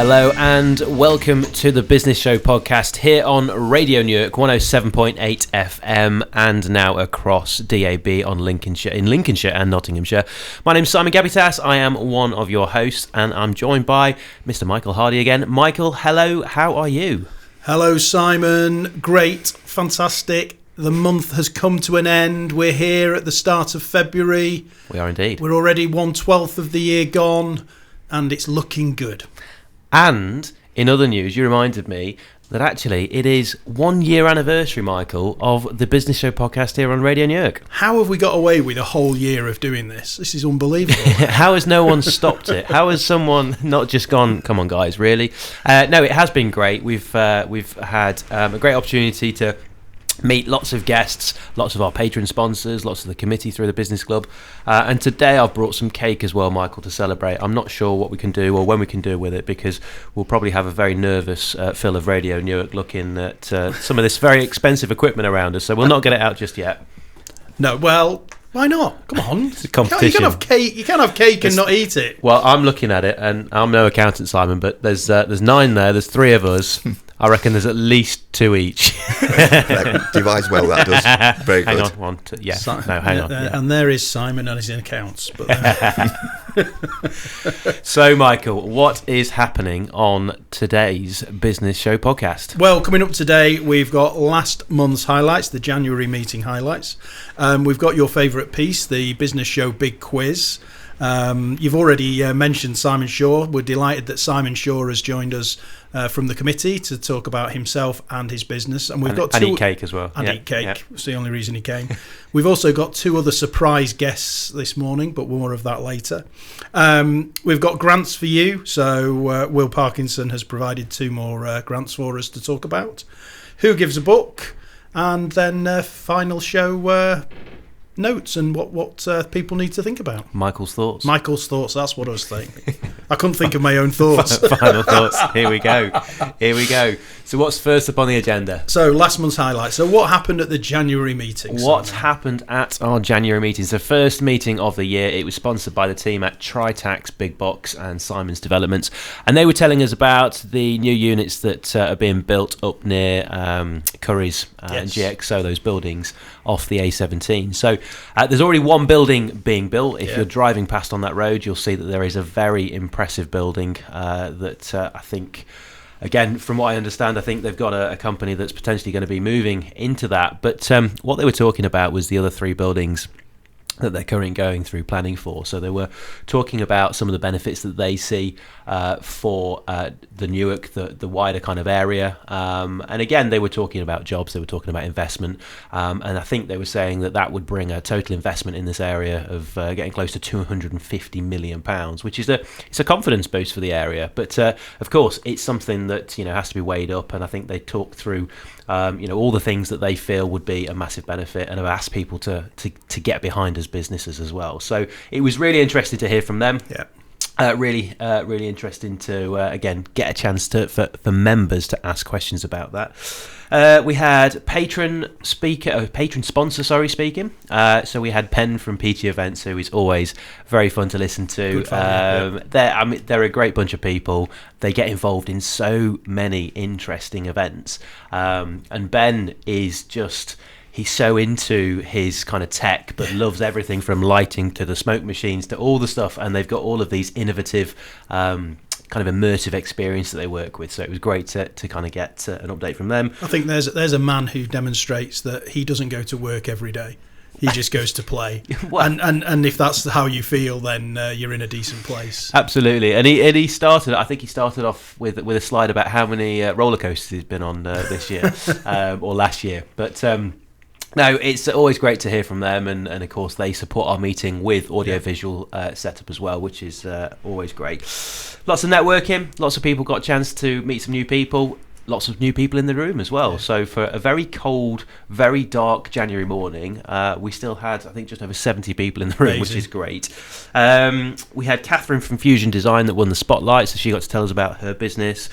Hello and welcome to the Business Show podcast here on Radio Newark 107.8 FM and now across DAB in Lincolnshire and Nottinghamshire. My name's Simon Gabitas. I am one of your hosts and I'm joined by Mr. Michael Hardy again. Michael, hello, how are you? Hello, Simon. Great, fantastic. The month has come to an end. We're here at the start of February. We are indeed. We're already 1/12 of the year gone and it's looking good. And in other news, you reminded me that actually it is 1 year anniversary, Michael, of the Business Show podcast here on Radio Newark. How have we got away with a whole year of doing this? This is unbelievable. How has no one stopped it? How has someone not just gone, come on guys, really? No, it has been great. We've had a great opportunity to meet lots of guests, lots of our patron sponsors, lots of the committee through the business club, and today I've brought some cake as well, Michael, to celebrate. I'm not sure what we can do or when we can do with it because we'll probably have a very nervous Phil of Radio Newark looking at some of this very expensive equipment around us, so we'll not get it out just yet. No, well, why not? Come on. It's a competition. You can't have cake and not eat it. Well, I'm looking at it, and I'm no accountant, Simon, but there's 9 there, there's 3 of us. I reckon there's at least 2 each. Divides well, that does. Very good. Hang on, 1, 2, yeah. Hang on. Yeah. And there is Simon and his accounts. But So, Michael, what is happening on today's Business Show podcast? Well, coming up today, we've got last month's highlights, the January meeting highlights. We've got your favourite piece, the Business Show Big Quiz. You've already mentioned Simon Shaw. We're delighted that Simon Shaw has joined us from the committee to talk about himself and his business. And we've got and eat cake as well. And eat cake. It's the only reason he came. We've also got 2 other surprise guests this morning, but more of that later. We've got grants for you. So Will Parkinson has provided 2 more grants for us to talk about. Who gives a book? And then final show notes and what people need to think about. Michael's thoughts, that's what I was thinking. I couldn't think of my own thoughts. Final thoughts, here we go. So what's first up on the agenda? So last month's highlights. So what happened at the January meeting? What happened at our January meeting? It's the first meeting of the year. It was sponsored by the team at Tritax, Big Box and Simon's Developments, and they were telling us about the new units that are being built up near Curry's and GXO, those buildings off the A17. So there's already one building being built. If you're driving past on that road, you'll see that there is a very impressive building that I think, again, from what I understand, I think they've got a company that's potentially going to be moving into that. But what they were talking about was the other 3 buildings that they're currently going through planning for. So they were talking about some of the benefits that they see for the Newark, the wider kind of area. And again, they were talking about jobs, they were talking about investment. And I think they were saying that would bring a total investment in this area of getting close to £250 million, which is it's a confidence boost for the area. But of course, it's something that has to be weighed up. And I think they talked through all the things that they feel would be a massive benefit, and have asked people to get behind as businesses as well. So it was really interesting to hear from them. Really interesting to again get a chance for members to ask questions about that. We had patron sponsor speaking. So we had Penn from PT Events, who is always very fun to listen to. They're a great bunch of people. They get involved in so many interesting events, and Ben is just. He's so into his kind of tech, but loves everything from lighting to the smoke machines to all the stuff. And they've got all of these innovative, kind of immersive experience that they work with. So it was great to kind of get an update from them. I think there's a man who demonstrates that he doesn't go to work every day. He just goes to play. and if that's how you feel, then you're in a decent place. Absolutely. And he started off with a slide about how many roller coasters he's been on this year or last year. But no, it's always great to hear from them, and of course they support our meeting with audiovisual setup as well, which is always great. Lots of networking, lots of people got a chance to meet some new people. Lots of new people in the room as well. So for a very cold, very dark January morning, we still had, I think, just over 70 people in the room, which is great. We had Catherine from Fusion Design that won the spotlight, so she got to tell us about her business.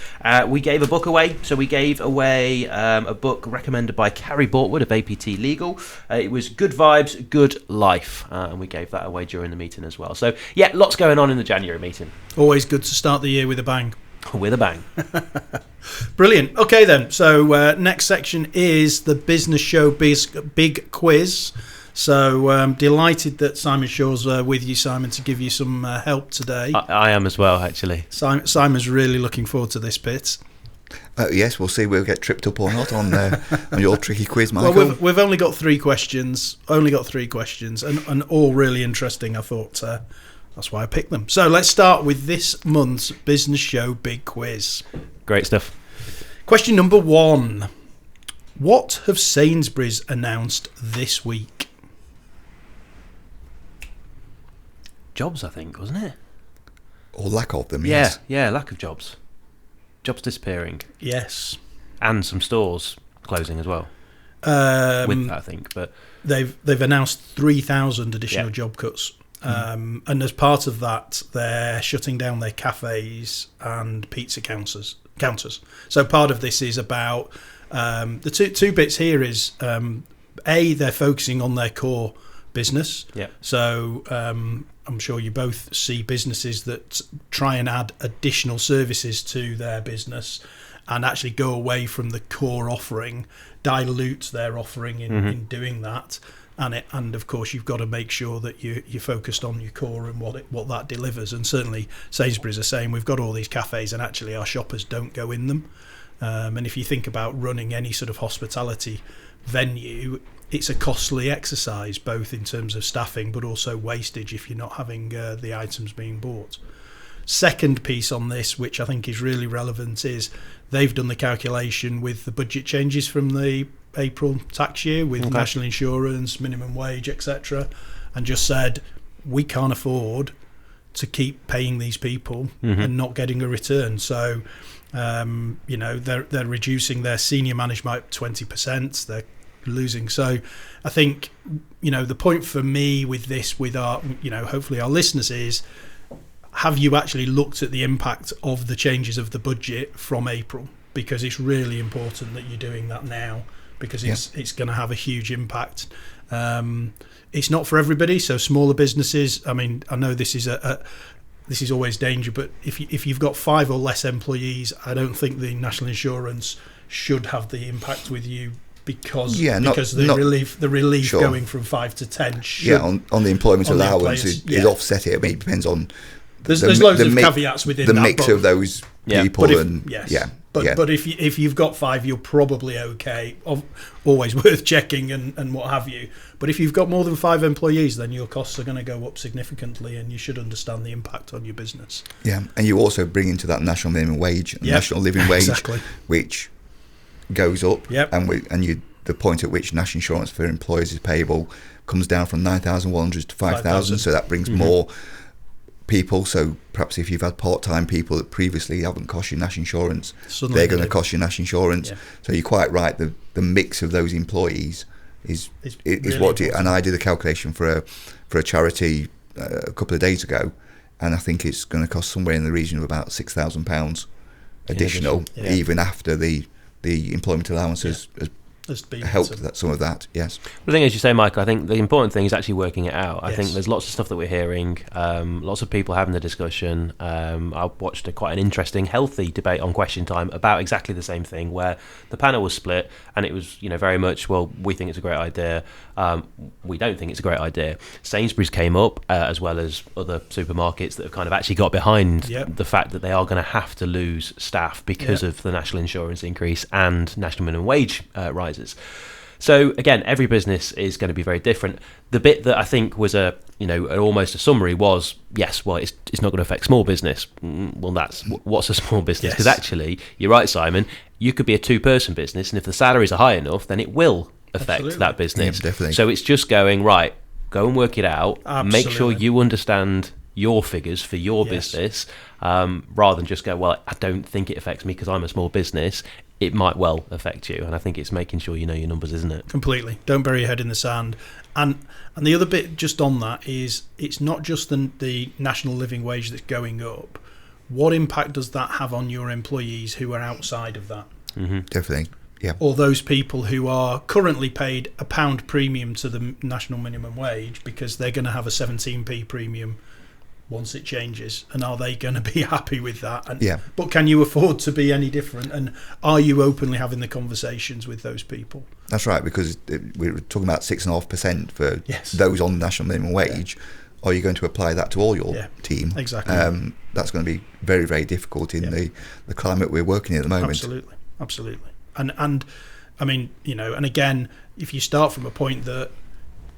We gave a book away. So we gave away a book recommended by Carrie Bortwood of APT Legal. It was Good Vibes, Good Life, and we gave that away during the meeting as well. So yeah, lots going on in the January meeting. Always good to start the year with a bang. With a bang. Brilliant. Okay, then. So next section is the Business Show Big Quiz. So delighted that Simon Shaw's with you, Simon, to give you some help today. I am as well, actually. Simon's really looking forward to this bit. Yes, we'll see if we'll get tripped up or not on your tricky quiz, Michael. Well, we've only got 3 questions. And all really interesting, I thought. That's why I picked them. So let's start with this month's Business Show Big Quiz. Great stuff. Question number 1. What have Sainsbury's announced this week? Jobs, I think, wasn't it? Or lack of them, yes. Yeah, lack of jobs. Jobs disappearing. Yes. And some stores closing as well. With that, I think. But they've announced 3,000 additional job cuts. And as part of that, they're shutting down their cafes and pizza counters. So part of this is about the two bits here is they're focusing on their core business. Yeah. So I'm sure you both see businesses that try and add additional services to their business and actually go away from the core offering, dilute their offering in doing that. And of course, you've got to make sure that you're focused on your core and what that delivers. And certainly, Sainsbury's are saying we've got all these cafes, and actually our shoppers don't go in them. And if you think about running any sort of hospitality venue, it's a costly exercise, both in terms of staffing, but also wastage if you're not having the items being bought. Second piece on this, which I think is really relevant, is they've done the calculation with the budget changes from the April tax year with national insurance, minimum wage, etc., and just said we can't afford to keep paying these people and not getting a return. So they're reducing their senior management by 20%. They're losing. So I think the point for me with this, with our hopefully our listeners, is have you actually looked at the impact of the changes of the budget from April? Because it's really important that you're doing that now, because it's going to have a huge impact. It's not for everybody. So smaller businesses, I mean, I know this is always danger, but if you've got 5 or less employees, I don't think the national insurance should have the impact with you, because the relief sure. going from 5 to 10 on the employment allowance is offset it. I mean, it depends on there's loads of caveats within the that, mix of those people. But if you've got 5, you're probably okay. Always worth checking and what have you. But if you've got more than 5 employees, then your costs are going to go up significantly, and you should understand the impact on your business. Yeah, and you also bring into that national minimum wage, national living wage, which goes up. Yep. And the point at which national insurance for employers is payable comes down from 9,100 to 5,000. So that brings more people. So perhaps if you've had part-time people that previously haven't cost you national insurance, suddenly they're going to cost you national insurance. Yeah. So you're quite right. The mix of those employees is really what. And I did a calculation for a charity a couple of days ago, and I think it's going to cost somewhere in the region of about £6,000 additional, even after the employment allowance has helped some of that. Yes. The thing is, you say, Michael, I think the important thing is actually working it out. I think there's lots of stuff that we're hearing, lots of people having the discussion. I watched quite an interesting, healthy debate on Question Time about exactly the same thing, where the panel was split, and it was very much, well, we think it's a great idea, we don't think it's a great idea. Sainsbury's came up, as well as other supermarkets that have kind of actually got behind the fact that they are going to have to lose staff because of the national insurance increase and national minimum wage rise. So again, every business is going to be very different. The bit that I think was almost a summary was, yes, well, it's not going to affect small business. Well, what's a small business? Because actually, you're right, Simon, you could be a 2-person business, and if the salaries are high enough, then it will affect that business. Yeah, definitely. So it's just going, right, go and work it out. Absolutely. Make sure you understand your figures for your business, rather than just go, well, I don't think it affects me because I'm a small business. It might well affect you, and I think it's making sure you know your numbers, isn't it? Completely. Don't bury your head in the sand. And the other bit just on that is, it's not just the national living wage that's going up. What impact does that have on your employees who are outside of that? Mm-hmm. Definitely, yeah. Or those people who are currently paid £1 premium to the national minimum wage, because they're going to have a 17p premium once it changes, and are they going to be happy with that? And, yeah. But can you afford to be any different? And are you openly having the conversations with those people? That's right, because we were talking about 6.5% for yes. those on national minimum wage. Are you going to apply that to all your team? Exactly. That's going to be very, very difficult in the climate we're working in at the moment. Absolutely. And I mean, and again, if you start from a point that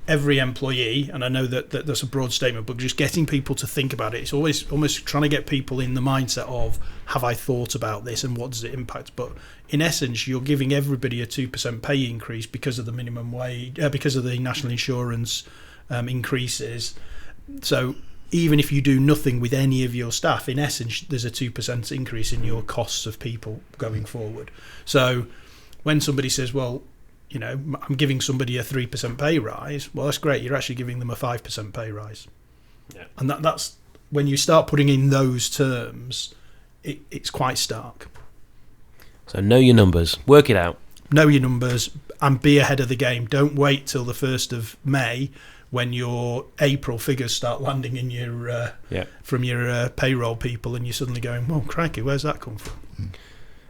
every employee, and I know that that's a broad statement, but just getting people to think about it, it's always almost trying to get people in the mindset of, have I thought about this and what does it impact? But in essence, you're giving everybody a 2% pay increase because of the minimum wage, because of the national insurance increases. So even if you do nothing with any of your staff, in essence, there's a 2% increase in your costs of people going forward. So when somebody says, well, I'm giving somebody a 3% pay rise, well, that's great. You're actually giving them a 5% pay rise. Yeah. And that's when you start putting in those terms, it's quite stark. So know your numbers, work it out. Know your numbers and be ahead of the game. Don't wait till the 1st of May when your April figures start landing in your from your payroll people, and you're suddenly going, well, crikey, where's that come from?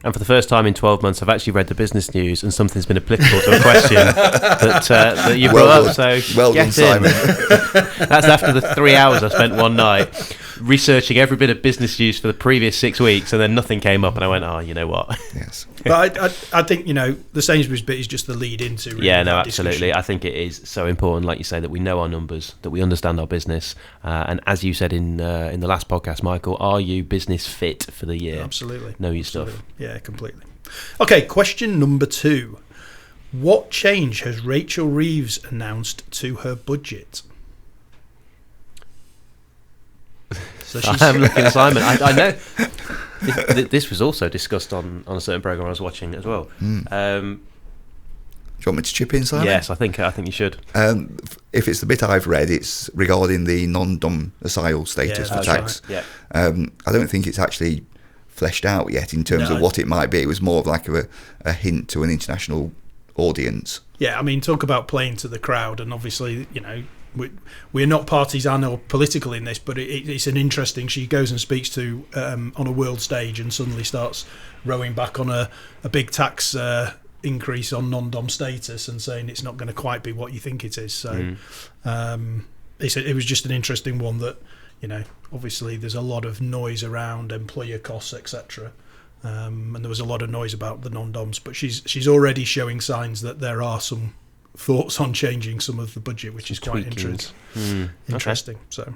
And for the first time in 12 months, I've actually read the business news, and something's been applicable to a question that you brought up. So well done, Simon. That's after the 3 hours I spent one night researching every bit of business news for the previous 6 weeks, and then nothing came up, and I went, oh, you know what? Yes. But I think, the Sainsbury's bit is just the lead into really absolutely. discussion. I think it is so important, like you say, that we know our numbers, that we understand our business, and as you said in the last podcast, Michael, are you business fit for the year? Absolutely. Know your stuff. Yeah, completely. Okay, question number 2. What change has Rachel Reeves announced to her budget? So I'm looking at Simon. I know this was also discussed on a certain programme I was watching as well. Do you want me to chip in, Simon? Yes, I think you should. If it's the bit I've read, it's regarding the non-domicile status for tax. Right. Yeah. I don't think it's actually fleshed out yet in terms of what it might be. It was more of like a hint to an international audience. Yeah, I mean, talk about playing to the crowd, and obviously, we're not partisan or political in this, but it's an interesting. She goes and speaks to on a world stage and suddenly starts rowing back on a big tax increase on non-dom status and saying it's not going to quite be what you think it is. So it was just an interesting one that, obviously there's a lot of noise around employer costs, etc. And there was a lot of noise about the non-doms, but she's already showing signs that there are some thoughts on changing some of the budget, which is quite interesting. So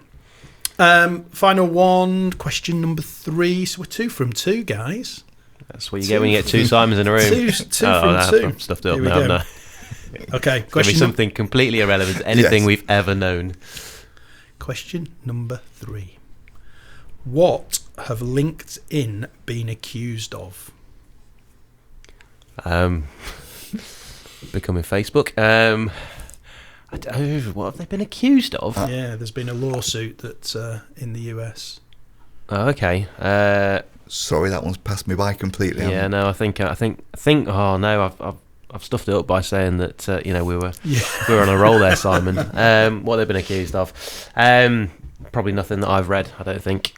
final one, question number 3. So we're 2 from 2, guys. That's what you get when you get 2 Simons in a room. Two from 2. I'm stuffed up now, no. Okay, question something completely irrelevant to anything we've ever known. Question number 3. What have LinkedIn been accused of? Becoming Facebook. What have they been accused of? There's been a lawsuit that's in the US. Oh, okay. Sorry, that one's passed me by completely. Yeah, no, I think. Oh no, I've stuffed it up by saying that we were on a roll there, Simon. What they've been accused of? Probably nothing that I've read, I don't think.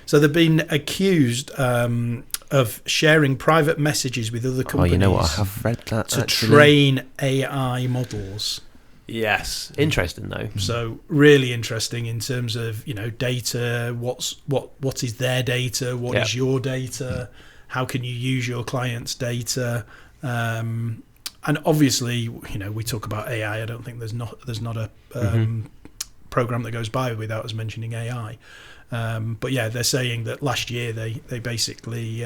So they've been accused of sharing private messages with other companies. Oh, you know what? I have read that to train AI models. Yes, interesting though. So really interesting in terms of data. What is their data? What is your data? How can you use your client's data? And obviously, we talk about AI. I don't think there's not a program that goes by without us mentioning AI. But yeah, they're saying that last year they basically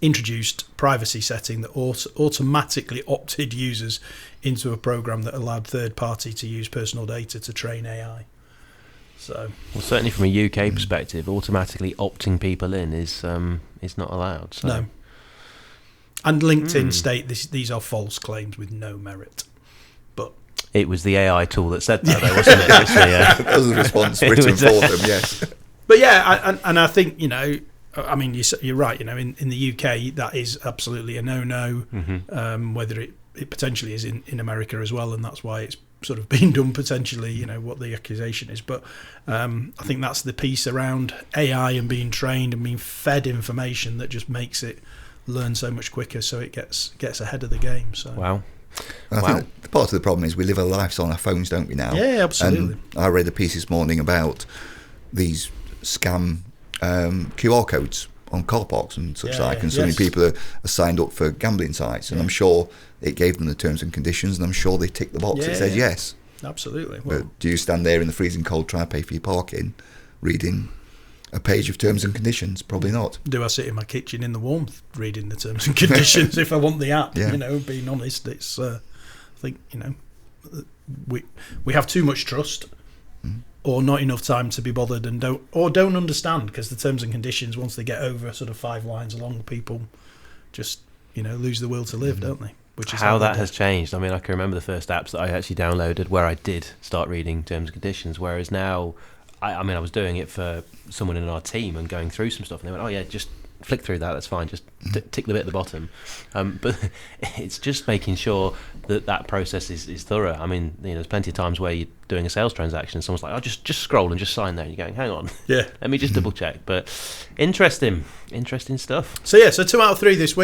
introduced privacy setting that automatically opted users into a program that allowed third party to use personal data to train AI. So, well, certainly from a UK perspective, automatically opting people in is not allowed. So. No. And LinkedIn state these are false claims with no merit. But it was the AI tool that said that, though, wasn't it? That was the response written for them, yes. But yeah, and I think, I mean, you're right, in the UK, that is absolutely a no-no, whether it potentially is in America as well, and that's why it's sort of been done potentially, what the accusation is. But I think that's the piece around AI and being trained and being fed information that just makes it learn so much quicker, so it gets ahead of the game. So wow. I think the part of the problem is we live our lives on our phones, don't we, now? Yeah, absolutely. And I read a piece this morning about these scam QR codes on car parks and such and so many people are signed up for gambling sites, and I'm sure it gave them the terms and conditions, and I'm sure they ticked the box that says yes. Absolutely. But do you stand there in the freezing cold, try to pay for your parking, reading a page of terms and conditions? Probably not. Do I sit in my kitchen in the warmth reading the terms and conditions if I want the app? Being honest, it's I think we have too much trust or not enough time to be bothered and don't understand, because the terms and conditions, once they get over sort of 5 lines along, people just lose the will to live, don't they? Which is how that has changed. I mean, I can remember the first apps that I actually downloaded where I did start reading terms and conditions, whereas now I was doing it for someone in our team and going through some stuff, and they went, "Oh yeah, just flick through that. That's fine. Just tick the bit at the bottom." But it's just making sure that process is thorough. I mean, there's plenty of times where you're doing a sales transaction, and someone's like, "Oh, just scroll and just sign there." And you're going, "Hang on, let me just double check." But interesting stuff. So 2 out of 3 this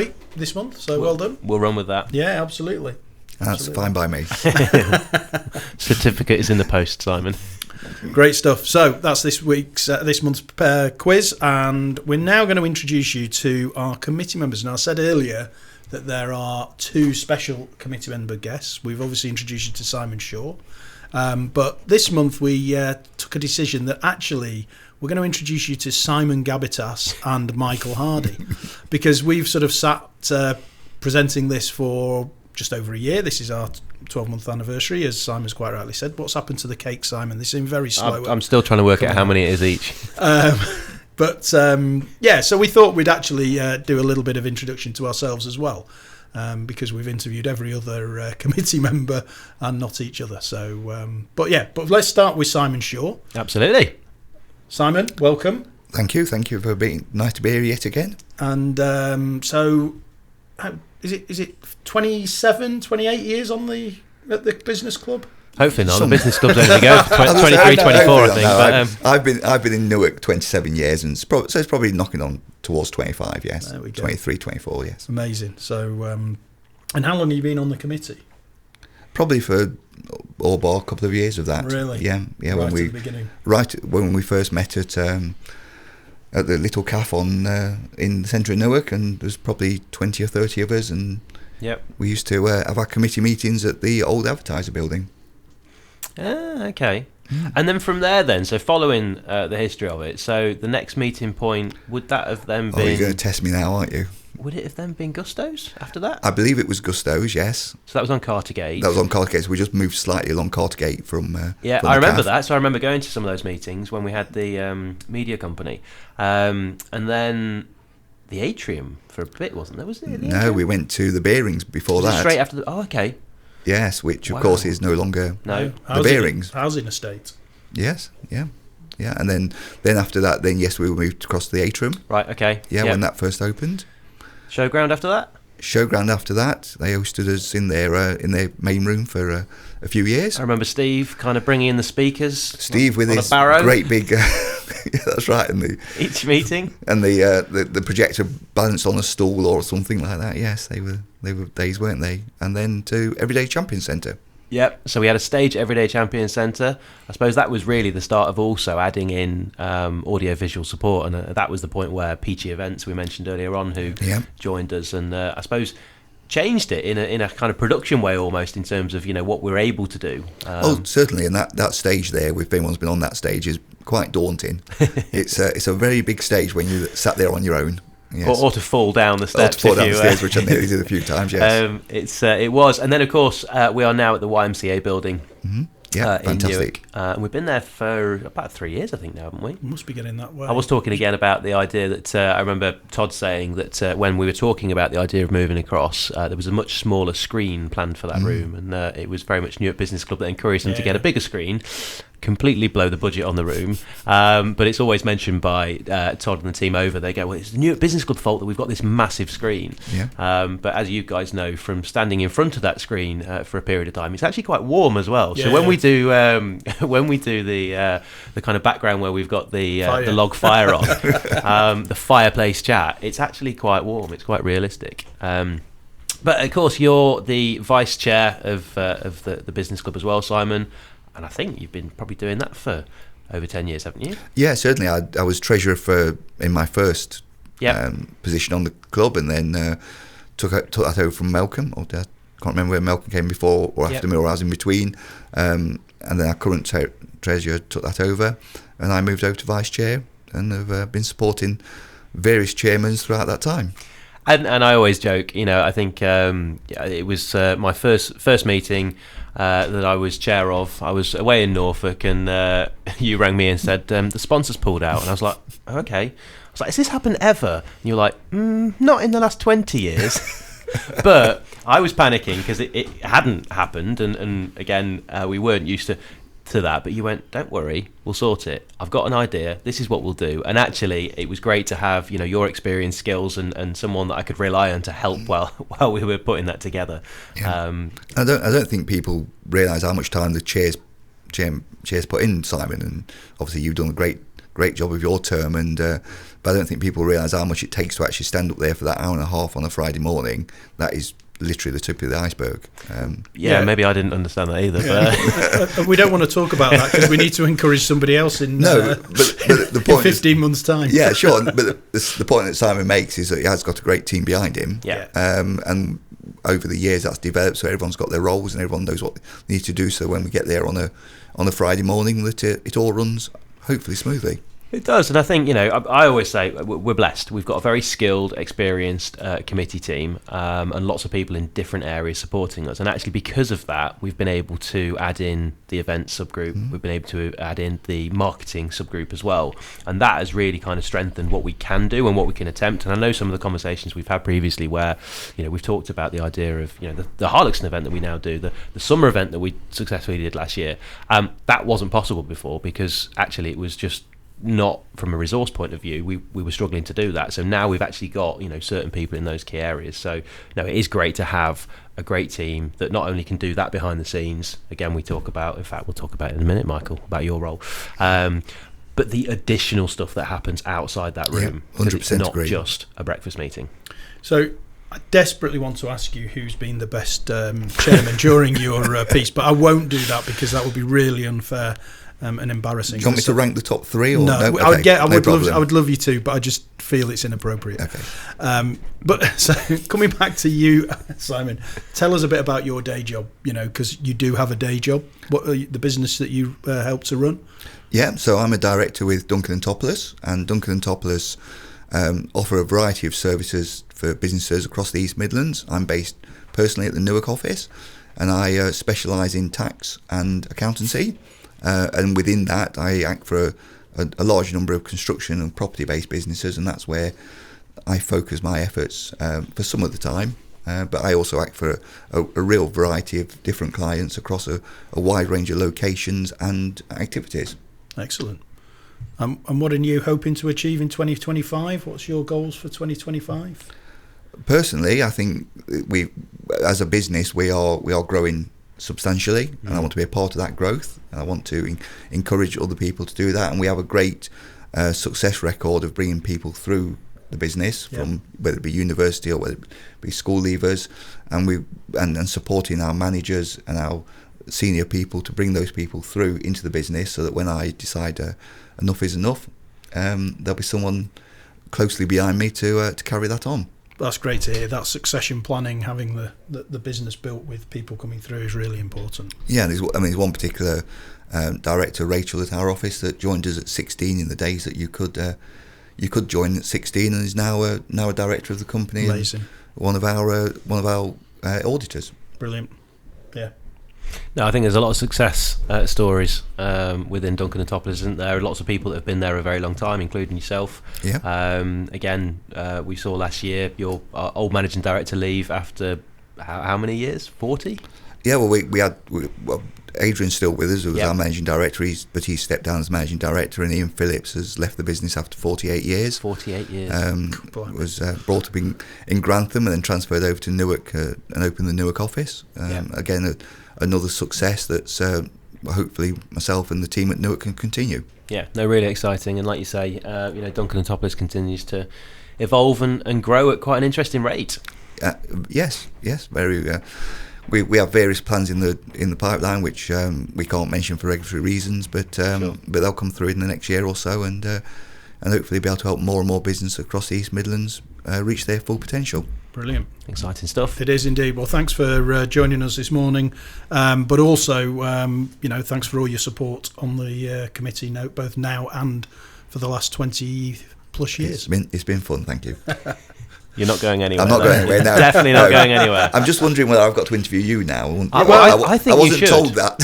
month. So well done. We'll run with that. Yeah, absolutely. That's fine by me. Certificate is in the post, Simon. Great stuff. So that's this month's quiz, and we're now going to introduce you to our committee members. Now, I said earlier that there are 2 special committee member guests. We've obviously introduced you to Simon Shaw, but this month we took a decision that actually we're going to introduce you to Simon Gabitas and Michael Hardy, because we've sort of sat presenting this for just over a year. This is our 12-month anniversary, as Simon's quite rightly said. What's happened to the cake, Simon? They seem very slow. I'm still trying to work out how many it is each. So we thought we'd actually do a little bit of introduction to ourselves as well, because we've interviewed every other committee member and not each other. So, but let's start with Simon Shaw. Absolutely. Simon, welcome. Thank you for being nice to be here yet again. And is it 27, 28 years at the business club? Hopefully not. The business club's only going to go for 23, 24, I think. I've been in Newark 27 years, and so it's probably knocking on towards 25, yes. There we go. 23, 24, yes. Amazing. So, and how long have you been on the committee? Probably for all bar a couple of years of that. Really? Yeah. Right at the beginning. Right when we first met at the little cafe in the centre of Newark, and there's probably 20 or 30 of us, and we used to have our committee meetings at the old advertiser building. Okay. And then from there so following the history of it, so the next meeting point, would that have then been... Oh, you're going to test me now, aren't you? Would it have then been Gusto's after that? I believe it was Gusto's, yes. So that was on Cartergate. That was on Cartergate, so we just moved slightly along Cartergate from I remember that. So I remember going to some of those meetings when we had the media company. And then the atrium for a bit, wasn't there? Was it? No, we went to the Bearings before that. Straight after oh, okay. Yes, which of course is no longer the Bearings. Housing estate. Yes, yeah. And then after that, yes, we moved across to the atrium. Right, okay. Yeah, when that first opened. Showground after that? Showground after that. They hosted us in their main room for a few years. I remember Steve kind of bringing in the speakers. Steve with his great big... yeah, that's right. And each meeting. And the projector balanced on a stool or something like that. Yes, they were days, weren't they? And then to Everyday Champion Centre. Yep. So we had a stage at Everyday Champion Centre. I suppose that was really the start of also adding in audio-visual support, and that was the point where Peachy Events, we mentioned earlier on, who joined us, and I suppose changed it in a kind of production way almost, in terms of what we're able to do. Certainly, and that stage there, if anyone's been on that stage, is quite daunting. It's a very big stage when you sat there on your own. Yes. Or to fall down the steps. Or to fall down the stairs, which I nearly did a few times, yes. It was. And then, of course, we are now at the YMCA building. Mm-hmm. Yeah, In fantastic. Newark. And we've been there for about 3 years, I think, now, haven't we? Must be getting that way. I was talking again about the idea that I remember Todd saying that when we were talking about the idea of moving across, there was a much smaller screen planned for that room, and it was very much Newark Business Club that encouraged them to get a bigger screen. completely blow the budget on the room, but it's always mentioned by Todd and the team over. They go, well, it's the Newark Business Club fault that we've got this massive screen. But as you guys know, from standing in front of that screen for a period of time, it's actually quite warm as well. So when we do the kind of background where we've got the log fire on, the fireplace chat, it's actually quite warm. It's quite realistic. But of course, you're the vice chair of the business club as well, Simon. And I think you've been probably doing that for over 10 years, haven't you? Yeah, certainly. I was treasurer in my first position on the club, and then took that over from Malcolm. I can't remember where Malcolm came before or after me, or I was in between. And then our current treasurer took that over, and I moved over to vice chair, and have been supporting various chairmen throughout that time. And I always joke, I think it was my first meeting that I was chair of. I was away in Norfolk, and you rang me and said the sponsors pulled out, and I was like, okay. I was like, has this happened ever? And you're like, not in the last 20 years. But I was panicking because it hadn't happened, and again, we weren't used to that. But you went, don't worry, we'll sort it. I've got an idea. This is what we'll do. And actually, it was great to have your experience, skills, and someone that I could rely on to help while we were putting that together. Yeah. I don't think people realise how much time the chairs put in, Simon. And obviously, you've done a great job of your term. And but I don't think people realise how much it takes to actually stand up there for that hour and a half on a Friday morning. That is literally the tip of the iceberg. Maybe I didn't understand that either. But we don't want to talk about that because we need to encourage somebody else in but the point in 15 months' time. Yeah, sure. But the point that Simon makes is that he has got a great team behind him. Yeah. And over the years that's developed, so everyone's got their roles and everyone knows what they need to do. So when we get there on a Friday morning, that it all runs hopefully smoothly. It does, and I think, I always say we're blessed. We've got a very skilled, experienced committee team, and lots of people in different areas supporting us. And actually, because of that, we've been able to add in the event subgroup. Mm-hmm. We've been able to add in the marketing subgroup as well. And that has really kind of strengthened what we can do and what we can attempt. And I know some of the conversations we've had previously where, we've talked about the idea of, the Harlexton event that we now do, the summer event that we successfully did last year. That wasn't possible before because actually it was just not from a resource point of view, we were struggling to do that. So now we've actually got certain people in those key areas. So it is great to have a great team that not only can do that behind the scenes. Again, we'll talk about it in a minute, Michael, about your role, but the additional stuff that happens outside that room. 100% it's not agree. Just a breakfast meeting. So I desperately want to ask you who's been the best chairman during your piece, but I won't do that because that would be really unfair. And embarrassing. Do you want me to rank the top three? Or no, okay. I would love you to, but I just feel it's inappropriate. Okay. But so coming back to you, Simon, tell us a bit about your day job. Because you do have a day job. What the business that you help to run? Yeah, so I'm a director with Duncan and Toplis, and Duncan and Toplis offer a variety of services for businesses across the East Midlands. I'm based personally at the Newark office, and I specialise in tax and accountancy. And within that, I act for a large number of construction and property-based businesses, and that's where I focus my efforts for some of the time. But I also act for a real variety of different clients across a wide range of locations and activities. Excellent. And what are you hoping to achieve in 2025? What's your goals for 2025? Personally, I think we, as a business, we are growing substantially, and I want to be a part of that growth. I want to encourage other people to do that, and we have a great success record of bringing people through the business from whether it be university or whether it be school leavers, and supporting our managers and our senior people to bring those people through into the business, so that when I decide enough is enough, there'll be someone closely behind me to carry that on. That's great to hear. That succession planning, having the business built with people coming through, is really important. Yeah, there's one particular director, Rachel, at our office that joined us at 16 in the days that you could join at 16, and is now a director of the company. Amazing. One of our auditors. Brilliant. Yeah. No, I think there's a lot of success stories within Duncan and Toplis, isn't there? Lots of people that have been there a very long time, including yourself. Yeah. Again, we saw last year your old managing director leave after how many years? 40? Yeah. Well, we had Adrian's still with us, who was our managing director, but he's stepped down as managing director, and Ian Phillips has left the business after 48 years. 48 years. Was brought up in Grantham and then transferred over to Newark and opened the Newark office. Again, another success that's hopefully myself and the team at Newark can continue. Yeah, no, really exciting. And like you say, Duncan and Toplis continues to evolve and grow at quite an interesting rate. Yes, very. We have various plans in the pipeline, which we can't mention for regulatory reasons, but they'll come through in the next year or so, and hopefully be able to help more and more business across the East Midlands reach their full potential. Brilliant. Exciting stuff. It is indeed. Well, thanks for joining us this morning, but also, thanks for all your support on the committee, both now and for the last 20 plus years. It's been fun, thank you. You're not going anywhere. I'm not going anywhere now. Definitely not going anywhere. I'm just wondering whether I've got to interview you now. I think I wasn't you should. told that.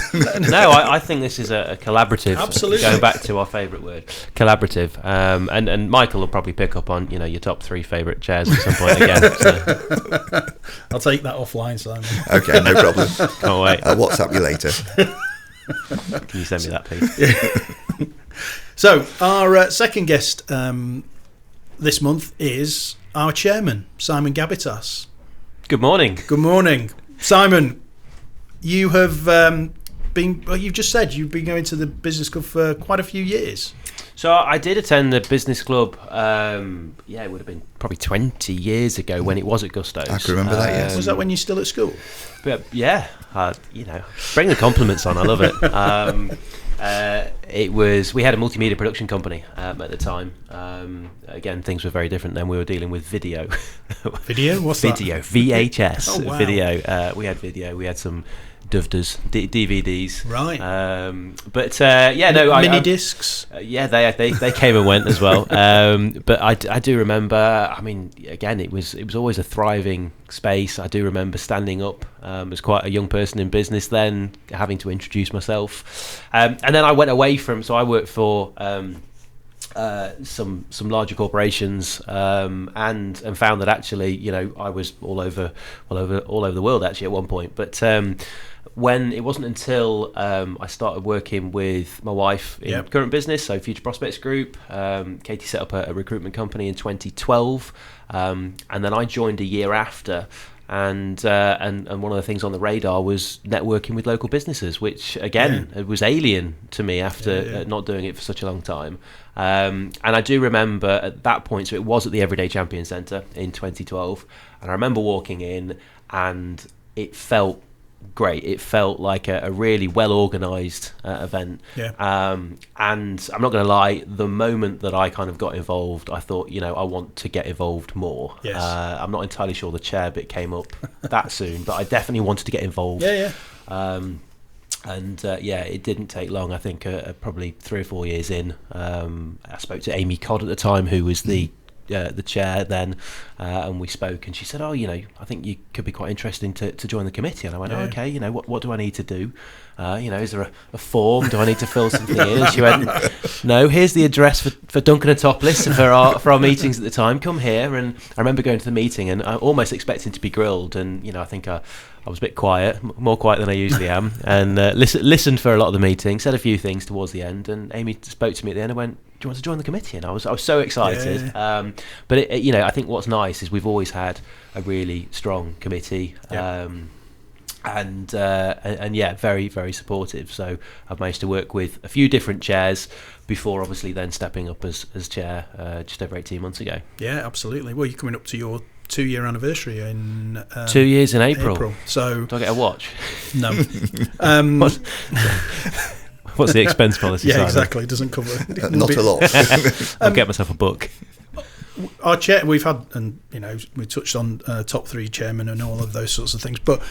No, I think this is a collaborative. Absolutely. Going back to our favourite word, collaborative. And Michael will probably pick up on your top 3 favourite chairs at some point again. So. I'll take that offline, Simon. Okay, no problem. Can't wait. I'll WhatsApp you later. Can you send me that, please? So our second guest this month is our chairman, Simon Gabitas. Good morning. Good morning, Simon. You have you've just said you've been going to the business club for quite a few years. So I did attend the business club. It would have been probably 20 years ago when it was at Gusto's. I can remember that. Yes. Was that when you're still at school? But bring the compliments on. I love it. We had a multimedia production company at the time. Again, things were very different then. We were dealing with video. Video? What's that? Video, VHS. Oh, wow. Video. We had video. We had some DVDs, DVDs. Right. Mini discs. They came and went as well. But I do remember. I mean, again, it was always a thriving space. I do remember standing up as quite a young person in business then, having to introduce myself, and then I went away from. So I worked for some larger corporations, and found that actually, I was all over the world actually at one point, but. When it wasn't until I started working with my wife in current business, so Future Prospects Group, Katie set up a recruitment company in 2012, and then I joined a year after, and one of the things on the radar was networking with local businesses, which again it was alien to me after not doing it for such a long time. And I do remember at that point, so it was at the Everyday Champion Centre in 2012, and I remember walking in, and it felt great. It felt like a really well organised event. And I'm not going to lie, the moment that I kind of got involved, I thought, I want to get involved more. Yes. I'm not entirely sure the chair bit came up that soon, but I definitely wanted to get involved. It didn't take long. I think probably 3 or 4 years in, I spoke to Amy Codd at the time, who was the chair then, and we spoke, and she said, I think you could be quite interesting to join the committee. And I went, okay, what do I need to do? Is there a form? Do I need to fill something in? And she went, no, here's the address for Duncan and Toplis for our meetings at the time. Come here. And I remember going to the meeting and almost expecting to be grilled, and I think I was a bit quiet, more quiet than I usually am, and listened for a lot of the meeting, said a few things towards the end, and Amy spoke to me at the end and went, do you want to join the committee? And I was so excited. But I think what's nice is we've always had a really strong committee, and very, very supportive. So I've managed to work with a few different chairs before obviously then stepping up as chair just over 18 months ago. Yeah, absolutely. Well, you're coming up to your 2-year anniversary in 2 years in April. So do I get a watch? No. What's the expense policy? Yeah, exactly. It doesn't cover not a lot. I'll get myself a book. Our chair, we've had, and we touched on top 3 chairmen and all of those sorts of things, but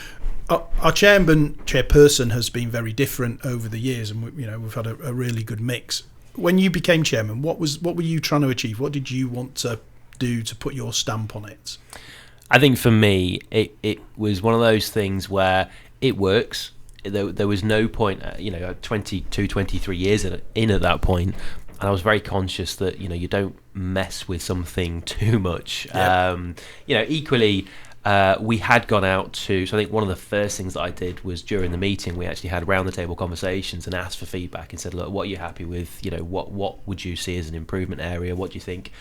our chairperson has been very different over the years, and we've had a really good mix. When you became chairman, what were you trying to achieve? What did you want to do to put your stamp on it? I think for me, it was one of those things where it works. There was no point, 22, 23 years in at that point, and I was very conscious that you don't mess with something too much. Equally, we had gone out to, so I think one of the first things that I did was during the meeting, we actually had round the table conversations and asked for feedback and said, look, what are you happy with? What would you see as an improvement area? What do you think?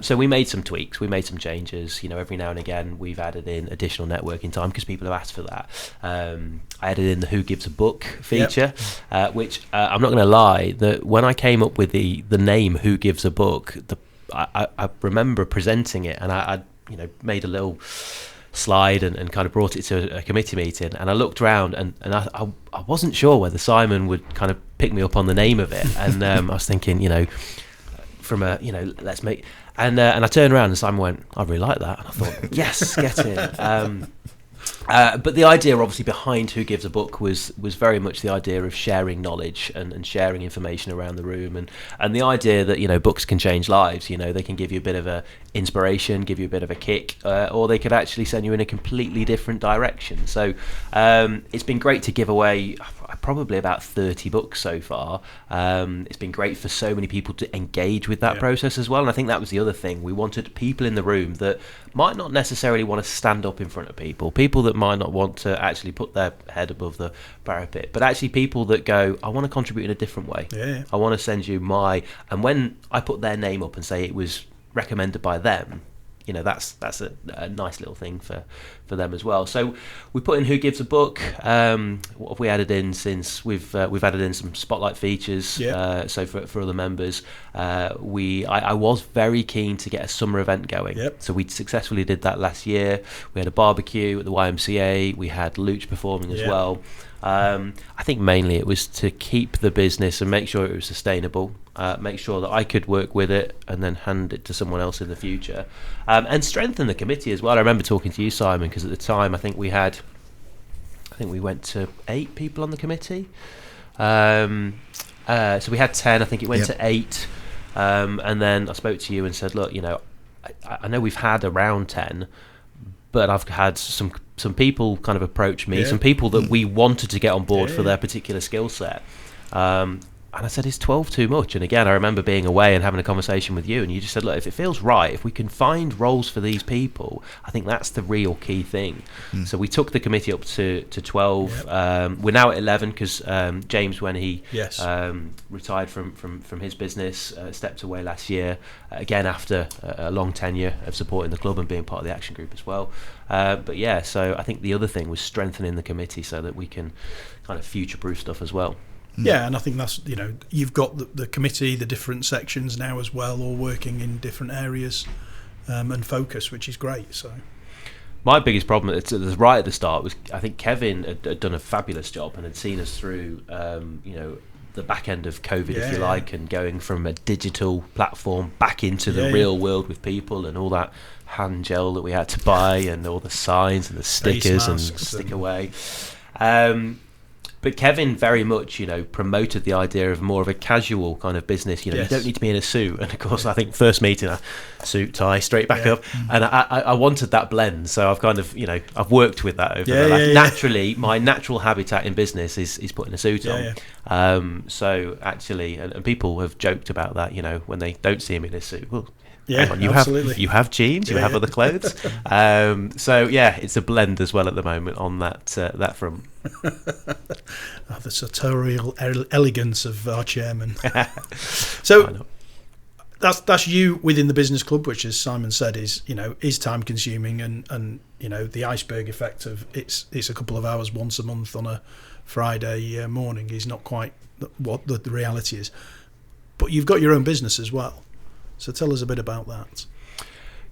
So we made some tweaks, we made some changes. Every now and again we've added in additional networking time because people have asked for that. I added in the Who Gives a Book feature, which I'm not going to lie, that when I came up with the name Who Gives a Book, I remember presenting it, and I made a little slide and kind of brought it to a committee meeting, and I looked around and I wasn't sure whether Simon would kind of pick me up on the name of it, and I was thinking, from a let's make, and I turned around and Simon went, I really like that, and I thought, yes, get in. But the idea obviously behind Who Gives a Book was very much the idea of sharing knowledge and sharing information around the room, and the idea that books can change lives. They can give you a bit of a inspiration, give you a bit of a kick, or they could actually send you in a completely different direction. So it's been great to give away probably about 30 books so far. It's been great for so many people to engage with that process as well, and I think that was the other thing. We wanted people in the room that might not necessarily want to stand up in front of people that might not want to actually put their head above the parapet, but actually people that go, I want to contribute in a different way. I want to send you and when I put their name up and say it was recommended by them, that's a nice little thing for them as well. So we put in Who Gives a Book. What have we added in since? We've added in some spotlight features. So for other members, I was very keen to get a summer event going. So we successfully did that last year. We had a barbecue at the YMCA. We had Luch performing as well. I think mainly it was to keep the business and make sure it was sustainable, make sure that I could work with it and then hand it to someone else in the future, and strengthen the committee as well. I remember talking to you, Simon, because at the time I think we went to 8 people on the committee. So we had 10, I think it went to 8, and then I spoke to you and said, look, I know we've had around 10, but I've had some people kind of approach me, some people that we wanted to get on board for their particular skill set. And I said, is 12 too much? And again, I remember being away and having a conversation with you, and you just said, look, if it feels right, if we can find roles for these people, I think that's the real key thing. So we took the committee up to 12. We're now at 11 because James, when he retired from his business, stepped away last year, again after a long tenure of supporting the club and being part of the action group as well. But yeah, so I think the other thing was strengthening the committee so that we can kind of future-proof stuff as well. Yeah, and I think that's, you've got the committee, the different sections now as well, all working in different areas and focus, which is great. So my biggest problem right at the start was I think Kevin had done a fabulous job and had seen us through, the back end of COVID, if you like, and going from a digital platform back into the real world with people and all that hand gel that we had to buy and all the signs and the stickers and stick away. But Kevin very much, promoted the idea of more of a casual kind of business. You don't need to be in a suit. And of course, I think first meeting, suit, tie, straight back up. And I wanted that blend. So I've kind of, I've worked with that over the life. Naturally, my natural habitat in business is putting a suit on. So actually, and people have joked about that, when they don't see me in a suit. Well, you have jeans, you have other clothes. So it's a blend as well at the moment on that front. The sartorial elegance of our chairman. So that's you within the business club, which, as Simon said, is time consuming, and the iceberg effect of it's a couple of hours once a month on a Friday morning is not quite what the reality is. But you've got your own business as well. So tell us a bit about that.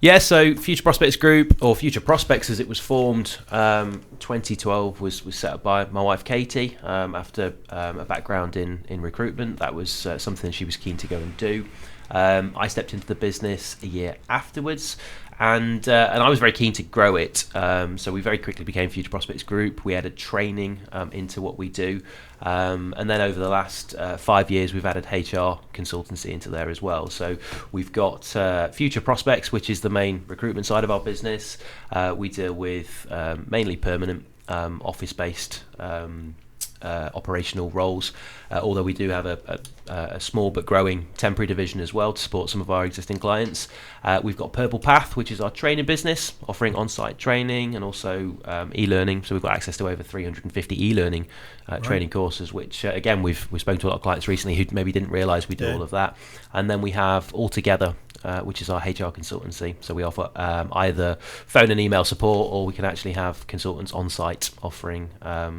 Yeah, so Future Prospects Group, or Future Prospects as it was formed, 2012 was set up by my wife Katie after a background in recruitment. That was something she was keen to go and do. I stepped into the business a year afterwards, and I was very keen to grow it. So we very quickly became Future Prospects Group. We added training into what we do. And then over the last 5 years, we've added HR consultancy into there as well. So we've got Future Prospects, which is the main recruitment side of our business. We deal with mainly permanent office-based operational roles, although we do have a small but growing temporary division as well to support some of our existing clients. We've got Purple Path, which is our training business, offering on-site training and also e-learning. So we've got access to over 350 e-learning training courses, which again we've spoken to a lot of clients recently who maybe didn't realise we do all of that. And then we have Altogether, which is our HR consultancy. So we offer either phone and email support, or we can actually have consultants on site offering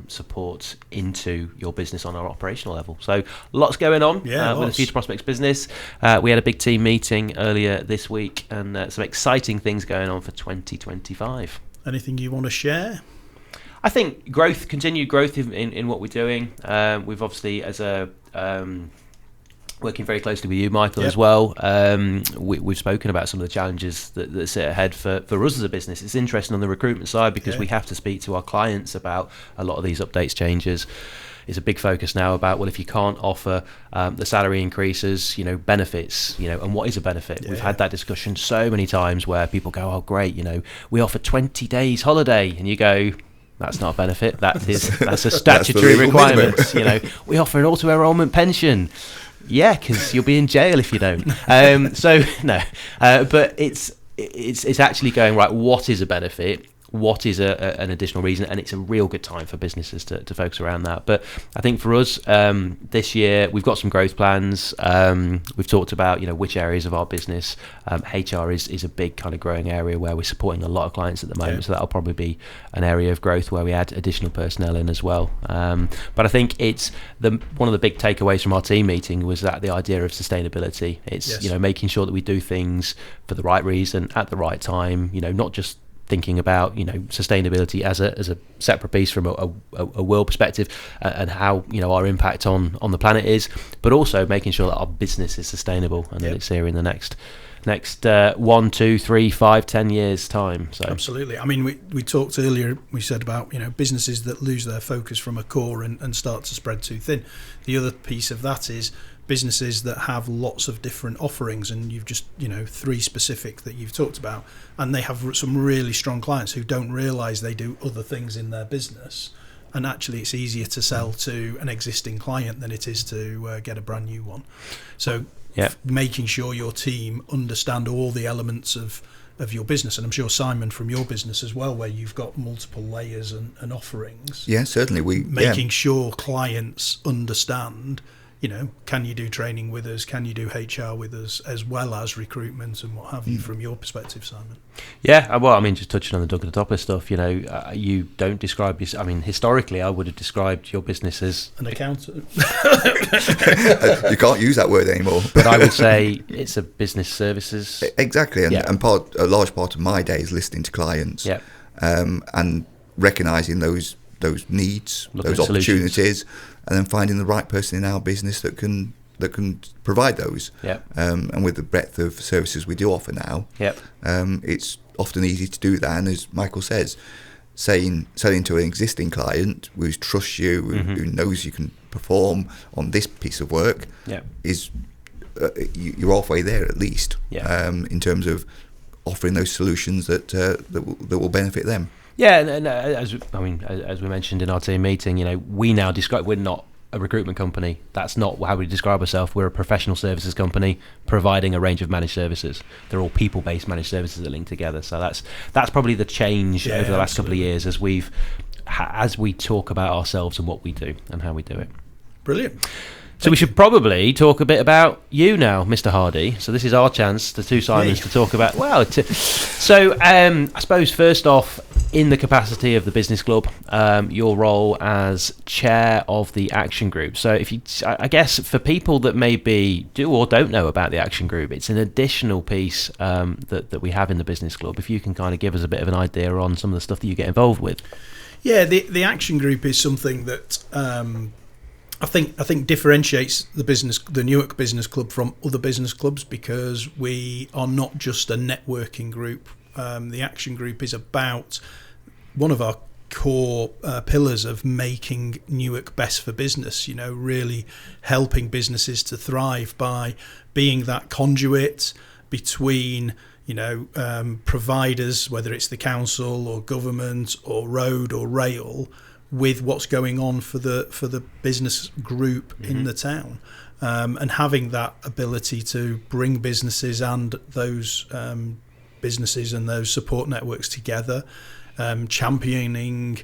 support into your business on our operational level. So lots going on with the Future Prospects business. We had a big team meeting earlier this week, and some exciting things going on for 2025. Anything you want to share? I think continued growth in what we're doing. We've obviously, as a working very closely with you, Michael, as well. We've spoken about some of the challenges that sit ahead for us as a business. It's interesting on the recruitment side because we have to speak to our clients about a lot of these updates changes. It's a big focus now about, well, if you can't offer the salary increases, benefits, and what is a benefit? We've had that discussion so many times where people go, oh, great, we offer 20 days holiday, and you go, that's not a benefit. That's a statutory requirement. We offer an auto-enrollment pension. Yeah, because you'll be in jail if you don't. But it's actually going, right, what is a benefit? What is an additional reason? And it's a real good time for businesses to focus around that. But I think for us, this year, we've got some growth plans. We've talked about, which areas of our business. HR is a big kind of growing area where we're supporting a lot of clients at the moment. So that'll probably be an area of growth where we add additional personnel in as well. But I think it's one of the big takeaways from our team meeting was that the idea of sustainability. It's, making sure that we do things for the right reason at the right time, not just thinking about sustainability as a separate piece from a world perspective and how our impact on the planet is, but also making sure that our business is sustainable and that it's here in the next 1, 2, 3, 5, 10 years time. So absolutely. I mean, we talked earlier, we said about businesses that lose their focus from a core and start to spread too thin. The other piece of that is businesses that have lots of different offerings, and you've just 3 specific that you've talked about, and they have some really strong clients who don't realize they do other things in their business, and actually it's easier to sell to an existing client than it is to get a brand new one. So making sure your team understand all the elements of your business, and I'm sure, Simon, from your business as well, where you've got multiple layers and offerings. Yeah, certainly. Making sure clients understand, can you do training with us? Can you do HR with us, as well as recruitment and what have you, from your perspective, Simon? Yeah, well, I mean, just touching on the Duncan Toplis stuff, you don't describe your. I mean, historically, I would have described your business as an accountant. You can't use that word anymore. But I would say it's a business services. Exactly, and a large part of my day is listening to clients, and recognising those needs, those opportunities, and then finding the right person in our business that can provide those. And with the breadth of services we do offer now, it's often easy to do that. And as Michael says, selling to an existing client who trusts you, who knows you can perform on this piece of work, is you're halfway there at least, in terms of offering those solutions that will benefit them. Yeah, and as we mentioned in our team meeting, we now describe, we're not a recruitment company. That's not how we describe ourselves. We're a professional services company providing a range of managed services. They're all people-based managed services that link together. So that's probably the change over the last couple of years as we talk about ourselves and what we do and how we do it. Brilliant. So we should probably talk a bit about you now, Mr. Hardy. So this is our chance, the two Simons, to talk about. So I suppose first off, in the capacity of the business club, your role as chair of the action group. So I guess for people that maybe do or don't know about the action group, it's an additional piece that we have in the business club. If you can kind of give us a bit of an idea on some of the stuff that you get involved with. Yeah, the action group is something that I think differentiates the Newark Business Club from other business clubs, because we are not just a networking group. The action group is about one of our core pillars of making Newark best for business, really helping businesses to thrive by being that conduit between providers, whether it's the council or government or road or rail, with what's going on for the business group in the town, and having that ability to bring businesses and those businesses and those support networks together, championing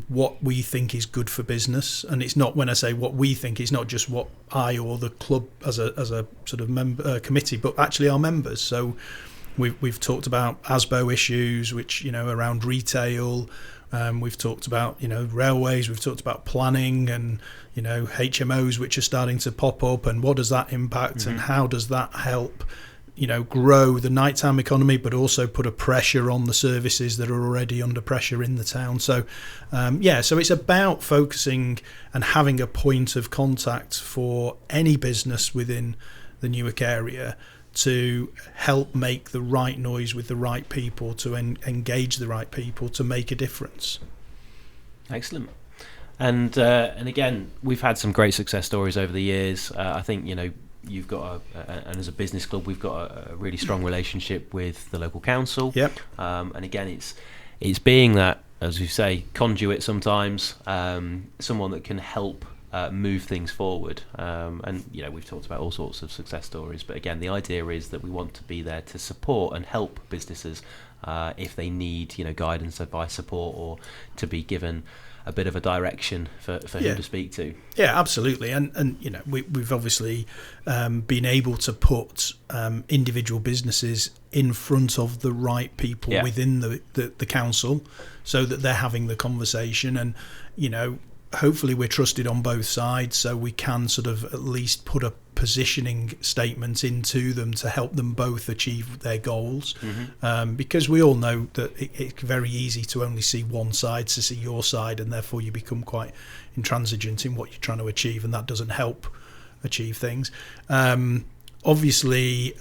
what we think is good for business. And it's not, when I say what we think, it's not just what I or the club as a sort of member committee, but actually our members. So we've talked about ASBO issues, which, around retail. We've talked about, railways, we've talked about planning and, HMOs, which are starting to pop up, and what does that impact and how does that help, grow the nighttime economy, but also put a pressure on the services that are already under pressure in the town. So, so it's about focusing and having a point of contact for any business within the Newark area to help make the right noise with the right people, to engage the right people, to make a difference. Excellent. And again, we've had some great success stories over the years. I think, you've got and as a business club, we've got a really strong relationship with the local council. Yep. And again, it's being that, as you say, conduit sometimes, someone that can help move things forward. And we've talked about all sorts of success stories, but again, the idea is that we want to be there to support and help businesses if they need guidance, advice, support, or to be given a bit of a direction for who to speak to. Yeah, absolutely. And we've obviously been able to put individual businesses in front of the right people within the council, so that they're having the conversation, and hopefully we're trusted on both sides, so we can sort of at least put a positioning statement into them to help them both achieve their goals. Because we all know that it's very easy to only see one side, to see your side, and therefore you become quite intransigent in what you're trying to achieve, and that doesn't help achieve things. Obviously,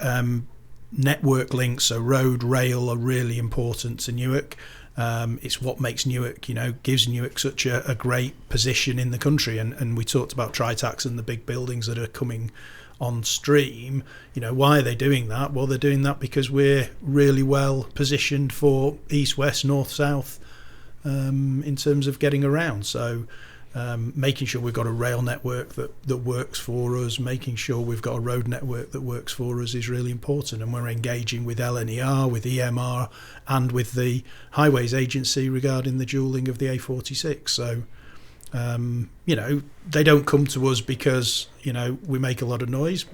network links, so road, rail, are really important to Newark. It's what makes Newark, gives Newark such a great position in the country. And we talked about Tritax and the big buildings that are coming on stream. Why are they doing that? Well, they're doing that because we're really well positioned for east, west, north, south, in terms of getting around. So making sure we've got a rail network that works for us, making sure we've got a road network that works for us is really important. And we're engaging with LNER, with EMR, and with the Highways Agency regarding the dualling of the A46. So, they don't come to us because, we make a lot of noise.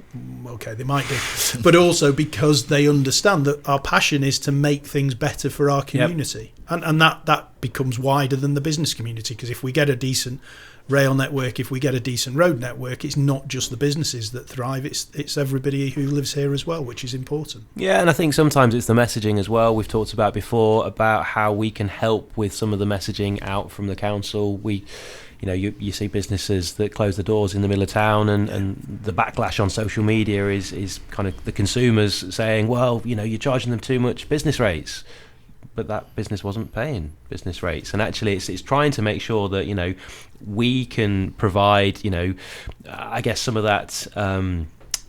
Okay, they might do. But also because they understand that our passion is to make things better for our community. Yep. And that becomes wider than the business community, because if we get a decent rail network, if we get a decent road network, it's not just the businesses that thrive, it's everybody who lives here as well, which is important. Yeah, and I think sometimes it's the messaging as well. We've talked about before about how we can help with some of the messaging out from the council. You see businesses that close the doors in the middle of town, and the backlash on social media is kind of the consumers saying, well, you're charging them too much business rates. But that business wasn't paying business rates, and actually it's trying to make sure that we can provide I guess some of that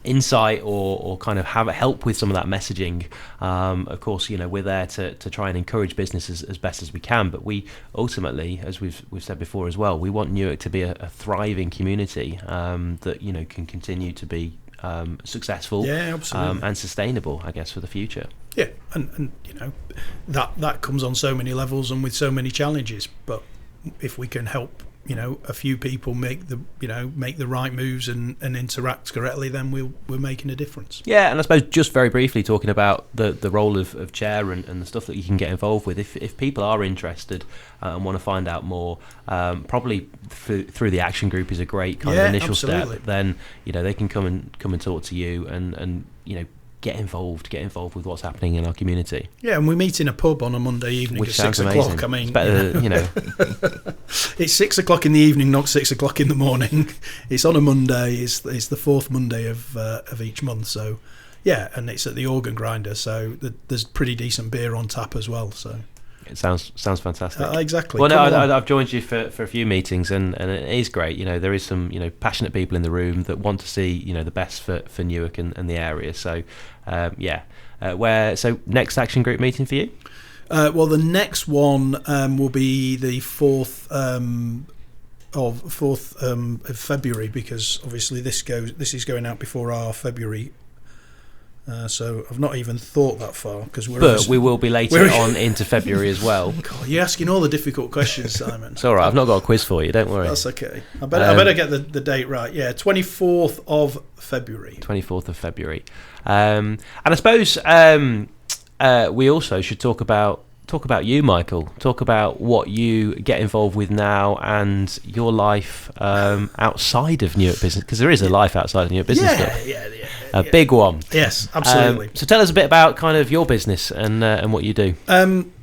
insight or kind of have a help with some of that messaging. Of course, we're there to try and encourage businesses as best as we can, but we ultimately, as we've said before as well, we want Newark to be a thriving community that can continue to be successful and sustainable, I guess, for the future. Yeah, and that comes on so many levels and with so many challenges. But if we can help a few people make the right moves and interact correctly, then we're making a difference. Yeah, and I suppose just very briefly talking about the role of chair and the stuff that you can get involved with. If people are interested and want to find out more, probably through the action group is a great kind of initial step. Then they can come and talk to you and get involved with what's happening in our community. Yeah, and we meet in a pub on a Monday evening which at sounds 6 amazing. o'clock. I mean, it's better, It's 6 o'clock in the evening, not 6 o'clock in the morning. It's on a Monday. It's the fourth Monday of each month. So, yeah, and it's at the Organ Grinder. So there's pretty decent beer on tap as well. So. It sounds fantastic. Exactly. Well, no, I've joined you for a few meetings, and it is great. There is some passionate people in the room that want to see the best for Newark and the area. So so next action group meeting for you? Well, the next one will be the 4th of February, because obviously this is going out before our February. So I've not even thought that far, but we will be later on into February as well. God, you're asking all the difficult questions, Simon. It's all right. I've not got a quiz for you. Don't worry. That's okay. I better get the date right. Yeah, 24th of February. 24th of February. And I suppose we also should talk about you, Michael. Talk about what you get involved with now and your life outside of Newark Business, because there is a life outside of Newark Business Club. A big one. Yes, absolutely. So tell us a bit about kind of your business and what you do.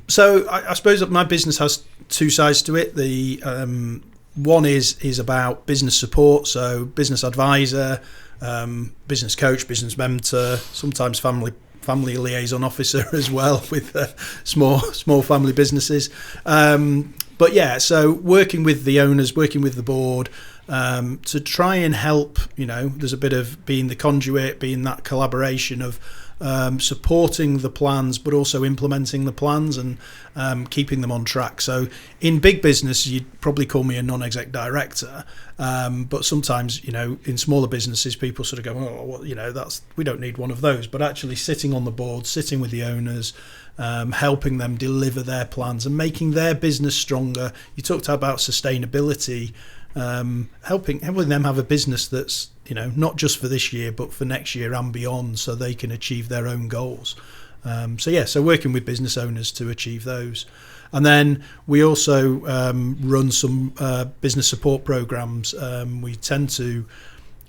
So I suppose that my business has two sides to it. The one is about business support, so business advisor, business coach, business mentor, sometimes family liaison officer as well with small family businesses. But yeah, so working with the owners, working with the board, to try and help, there's a bit of being the conduit, being that collaboration of supporting the plans, but also implementing the plans and keeping them on track. So in big business, you'd probably call me a non-exec director, but sometimes, in smaller businesses, people sort of go, oh, well, we don't need one of those. But actually sitting on the board, sitting with the owners, helping them deliver their plans and making their business stronger. You talked about sustainability. Helping them have a business that's not just for this year but for next year and beyond, so they can achieve their own goals. So working with business owners to achieve those. And then we also run some business support programs. We tend to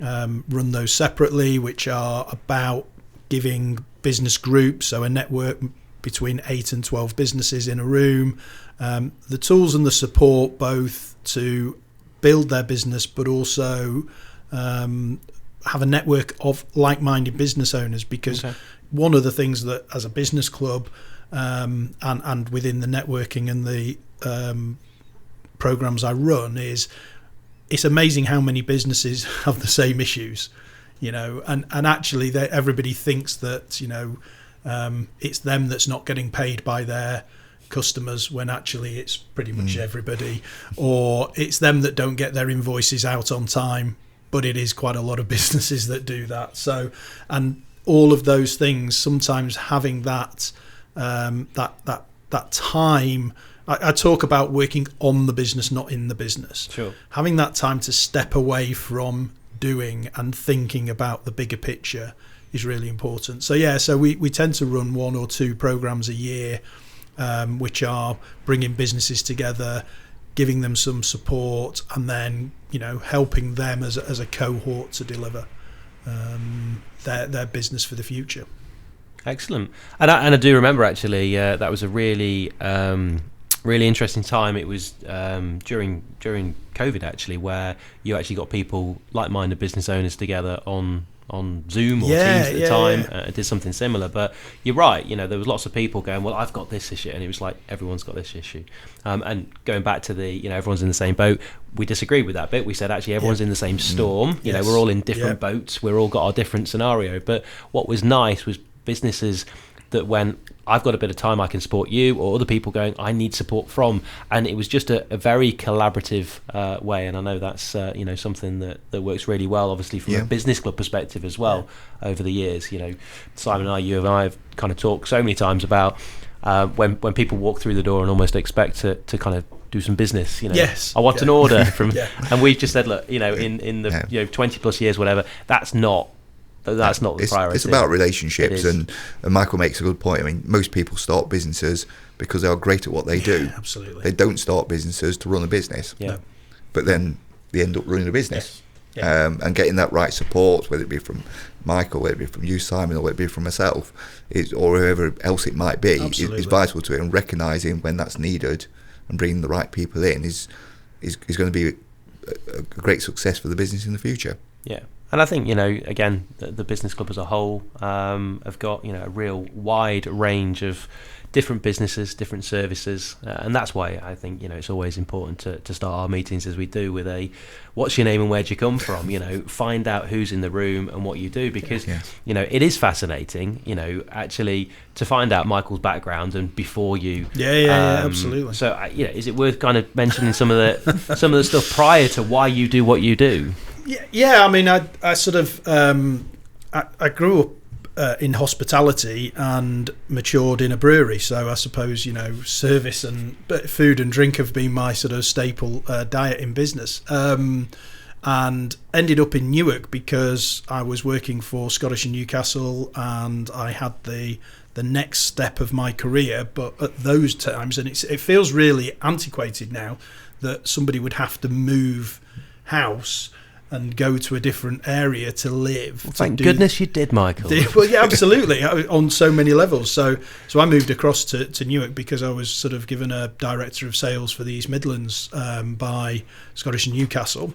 run those separately, which are about giving business groups, so a network between 8 and 12 businesses in a room, the tools and the support both to build their business, but also have a network of like-minded business owners, because one of the things that as a business club and within the networking and the programs I run is it's amazing how many businesses have the same issues, and actually everybody thinks that it's them that's not getting paid by their customers, when actually it's pretty much everybody, or it's them that don't get their invoices out on time, but it is quite a lot of businesses that do that. So, and all of those things, sometimes having that time. I talk about working on the business, not in the business. Sure. Having that time to step away from doing and thinking about the bigger picture is really important. So we tend to run 1 or 2 programs a year, which are bringing businesses together, giving them some support, and then helping them as a cohort to deliver their business for the future. Excellent. And I do remember actually that was a really interesting time. It was during COVID actually, where you actually got people, like-minded business owners, together on Zoom or Teams at the time. Did something similar. But you're right, there was lots of people going, well, I've got this issue, and it was like everyone's got this issue. And going back to the everyone's in the same boat, we disagreed with that bit. We said actually everyone's in the same storm. We're all in different boats, we're all got our different scenario. But what was nice was businesses that went, I've got a bit of time, I can support you, or other people going, I need support from. And it was just a very collaborative way. And I know that's something that works really well, obviously from a business club perspective as well over the years. Simon and you and I have kind of talked so many times about when people walk through the door and almost expect to kind of do some business. I want an order from, and we've just said, look, in the 20 plus years, whatever, that's not the priority. It's about relationships, and Michael makes a good point. I mean, most people start businesses because they are great at what they do. Absolutely. They don't start businesses to run a business. But then they end up running a business. And getting that right support, whether it be from Michael, whether it be from you, Simon, or whether it be from myself, or whoever else it might be, is vital to it. And recognising when that's needed and bringing the right people in is going to be a great success for the business in the future. Yeah, And I think, again, the business club as a whole have got, a real wide range of different businesses, different services. And that's why I think, it's always important to start our meetings as we do with what's your name and where'd you come from? Find out who's in the room and what you do, because, it is fascinating, actually to find out Michael's background and before you. Yeah, absolutely. So, is it worth kind of mentioning some of the stuff prior to why you do what you do? Yeah. I mean, I sort of I grew up in hospitality and matured in a brewery, so I suppose service and food and drink have been my sort of staple diet in business. And ended up in Newark because I was working for Scottish and Newcastle, and I had the next step of my career. But at those times, and it feels really antiquated now, that somebody would have to move house and go to a different area to live. Well, thank goodness you did, Michael. Well, yeah, absolutely, on so many levels. So I moved across to Newark because I was sort of given a director of sales for the East Midlands by Scottish and Newcastle,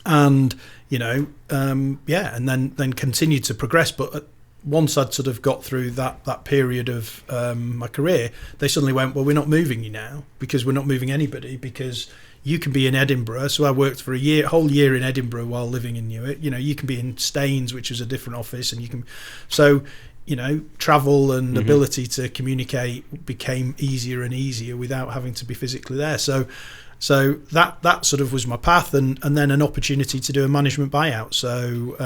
and and then continued to progress. But once I'd sort of got through that period of my career, they suddenly went, well, we're not moving you now, because we're not moving anybody, because you can be in Edinburgh. So I worked for a whole year in Edinburgh while living in Newark. You can be in Staines, which is a different office, and you can. So, travel and ability to communicate became easier and easier without having to be physically there. So that sort of was my path, and then an opportunity to do a management buyout. So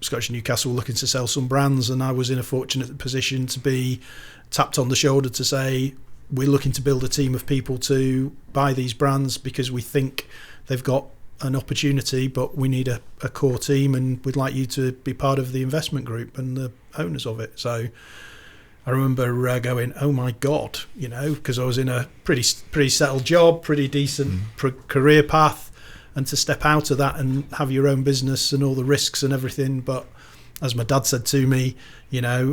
Scottish and Newcastle were looking to sell some brands, and I was in a fortunate position to be tapped on the shoulder to say, we're looking to build a team of people to buy these brands because we think they've got an opportunity, but we need a core team, and we'd like you to be part of the investment group and the owners of it. So I remember going, oh my God, because I was in a pretty settled job, pretty decent career path, and to step out of that and have your own business and all the risks and everything. But as my dad said to me,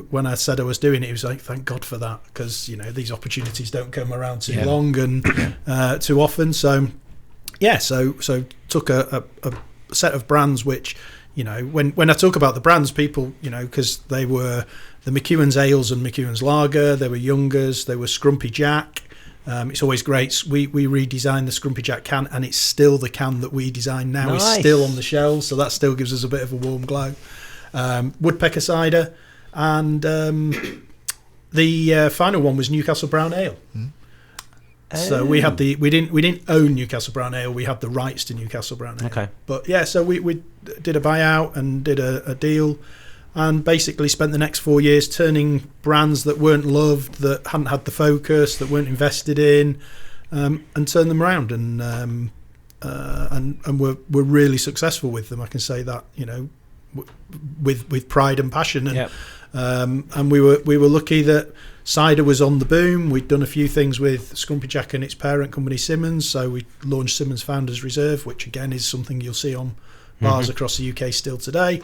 when I said I was doing it, he was like, thank God for that, because, these opportunities don't come around too long and too often. So, so took a set of brands which, when I talk about the brands, people, because they were the McEwan's Ales and McEwan's Lager, they were Youngers, they were Scrumpy Jack. It's always great. We redesigned the Scrumpy Jack can, and it's still the can that we designed now. Nice. It's still on the shelves, so that still gives us a bit of a warm glow. Woodpecker cider, and the final one was Newcastle Brown Ale. So we didn't own Newcastle Brown Ale, we had the rights to Newcastle Brown Ale. Okay. But so we did a buyout and did a deal, and basically spent the next 4 years turning brands that weren't loved, that hadn't had the focus, that weren't invested in, and turn them around, and we're really successful with them. I can say that, with pride and passion, and and we were lucky that cider was on the boom. We'd done a few things with Scrumpy Jack and its parent company Simmons, so we launched Simmons Founders Reserve, which again is something you'll see on bars across the UK still today.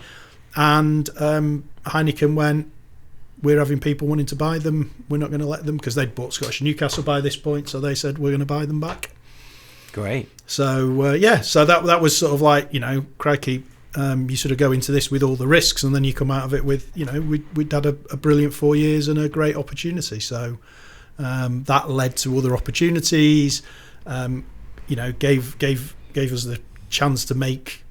And Heineken went, we're having people wanting to buy them, we're not going to let them, because they'd bought Scottish and Newcastle by this point, so they said we're going to buy them back. Great. So so that was sort of like, crikey. You sort of go into this with all the risks, and then you come out of it with, we'd had a brilliant 4 years and a great opportunity. So that led to other opportunities, gave us the chance to make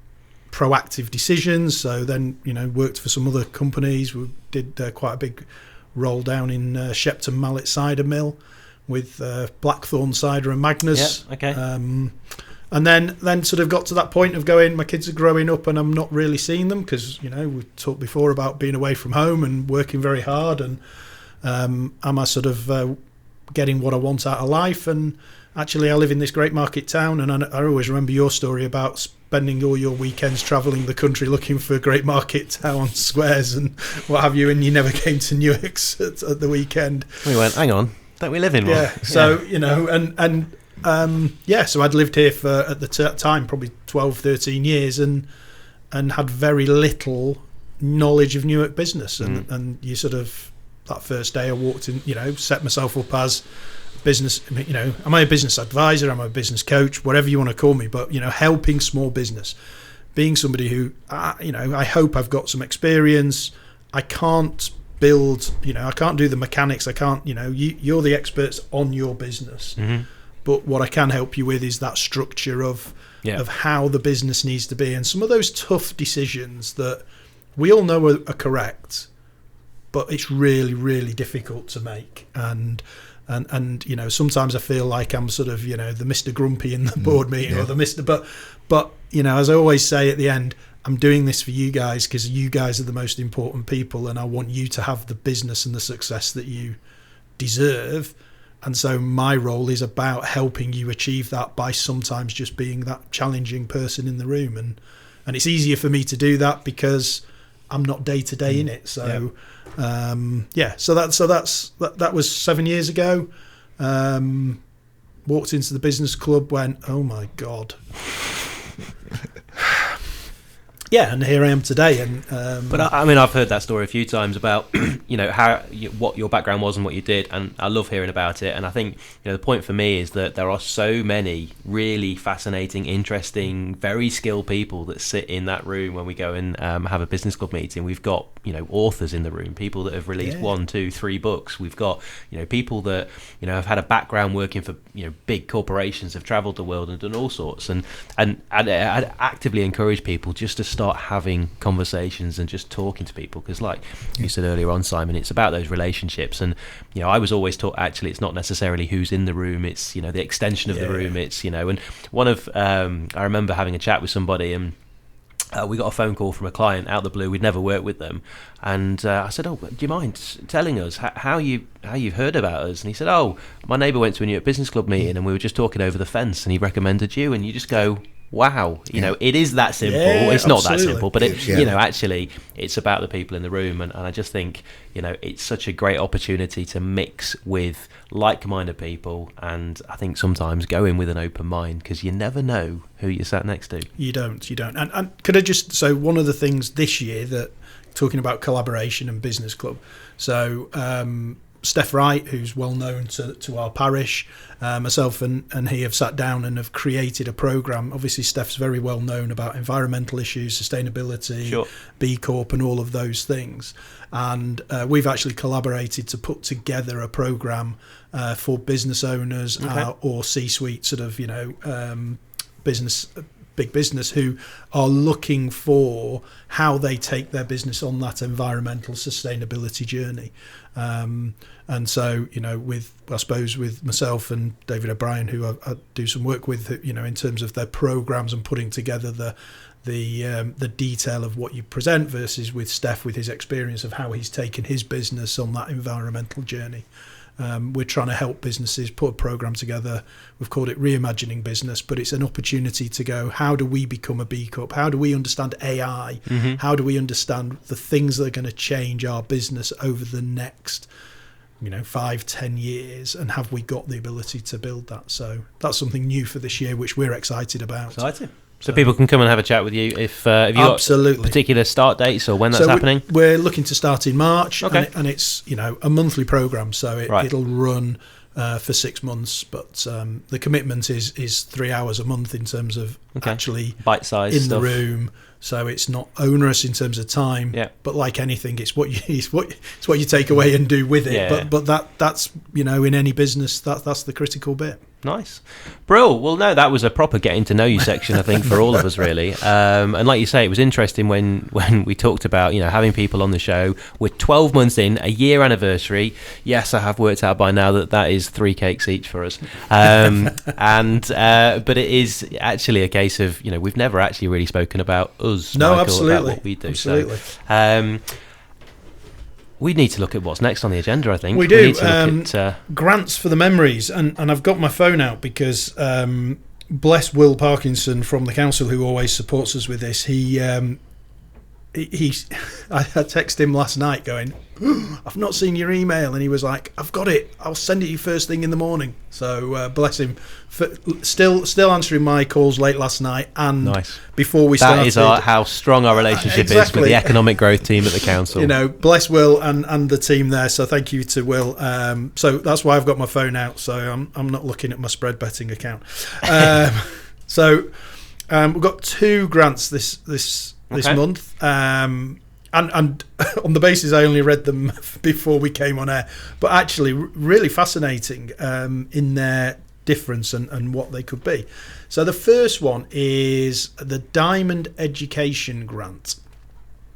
proactive decisions. So then, worked for some other companies. We did quite a big roll down in Shepton Mallet Cider Mill with Blackthorn Cider and Magnus. Yeah, okay. And then sort of got to that point of going, my kids are growing up and I'm not really seeing them, because, we talked before about being away from home and working very hard, and am I sort of getting what I want out of life? And actually I live in this great market town, and I always remember your story about spending all your weekends travelling the country looking for great market town squares and what have you, and you never came to Newark's at the weekend. We went, hang on, don't we live in one? Yeah, so, so I'd lived here for, at the time, probably 12, 13 years, and had very little knowledge of Newark business. And you sort of, that first day I walked in, set myself up as business, am I a business advisor? Am I a business coach? Whatever you want to call me, but, helping small business. being somebody who, I hope I've got some experience. I can't build, I can't do the mechanics. I can't, you're the experts on your business. Mm-hmm. But what I can help you with is that structure of how the business needs to be, and some of those tough decisions that we all know are correct, but it's really, really difficult to make. And sometimes I feel like I'm sort of, the Mr. Grumpy in the board meeting, or the Mr. But as I always say at the end, I'm doing this for you guys because you guys are the most important people, and I want you to have the business and the success that you deserve. And so my role is about helping you achieve that by sometimes just being that challenging person in the room. And it's easier for me to do that because I'm not day to day in it. So so that was 7 years ago. Walked into the business club, went, oh my God. Yeah, and here I am today. And but I've heard that story a few times about what your background was and what you did, and I love hearing about it. And I think the point for me is that there are so many really fascinating, interesting, very skilled people that sit in that room when we go and have a business club meeting. We've got authors in the room, people that have released 1, 2, 3 books. We've got people that have had a background working for big corporations, have travelled the world and done all sorts. And I'd actively encourage people just to start having conversations and just talking to people, because like you said earlier on, Simon, it's about those relationships. And I was always taught actually it's not necessarily who's in the room, it's the extension of the room. It's and one of I remember having a chat with somebody, and we got a phone call from a client out of the blue. We'd never worked with them, and I said, "Oh, do you mind telling us how you've heard about us?" And he said, "Oh, my neighbour went to a Newark Business Club meeting, and we were just talking over the fence, and he recommended you." And you just go, wow, it is that simple. It's not that simple, but actually it's about the people in the room. And I just think it's such a great opportunity to mix with like-minded people, and I think sometimes go in with an open mind, because you never know who you're sat next to. You don't. And could I just, so one of the things this year, that talking about collaboration and business club, so Steph Wright, who's well known to our parish, myself and he have sat down and have created a programme. Obviously Steph's very well known about environmental issues, sustainability, B Corp and all of those things, and we've actually collaborated to put together a programme for business owners or C-suite sort of big business who are looking for how they take their business on that environmental sustainability journey. And so, with myself and David O'Brien, who I do some work with, in terms of their programs and putting together the detail of what you present, versus with Steph, with his experience of how he's taken his business on that environmental journey. We're trying to help businesses put a program together. We've called it Reimagining Business, but it's an opportunity to go, how do we become a B Corp? How do we understand AI? Mm-hmm. How do we understand the things that are going to change our business over the next 5-10 years, and have we got the ability to build that? So that's something new for this year, which we're excited about. Exciting. So people can come and have a chat with you if you got particular start dates or when that's happening? We're looking to start in March, and it's a monthly programme, so it'll run for 6 months, but the commitment is 3 hours a month in terms of actually bite-sized in stuff. The room. So it's not onerous in terms of time, but like anything, it's what you take away and do with it. But that's in any business, that's the critical bit. Nice. Brill. Well, no, that was a proper getting to know you section, I think, for all of us, really. And like you say, it was interesting when we talked about, having people on the show. We're 12 months in, a year anniversary. Yes, I have worked out by now that is 3 cakes each for us. But it is actually a case of, we've never actually really spoken about us, no, Michael, absolutely. about what we do. Absolutely. So, we need to look at what's next on the agenda, I think. We do. We need to look at grants for the memories. And I've got my phone out because bless Will Parkinson from the council, who always supports us with this. I texted him last night going, I've not seen your email, and he was like, I've got it, I'll send it you first thing in the morning. So bless him for still answering my calls late last night, and before we started. That is how strong our relationship is with the economic growth team at the council. Bless Will and the team there, so thank you to Will. So that's why I've got my phone out, so I'm not looking at my spread betting account. So We've got 2 grants this month, and on the basis I only read them before we came on air, but actually really fascinating in their difference and what they could be. So the first one is the Diamond Education Grant.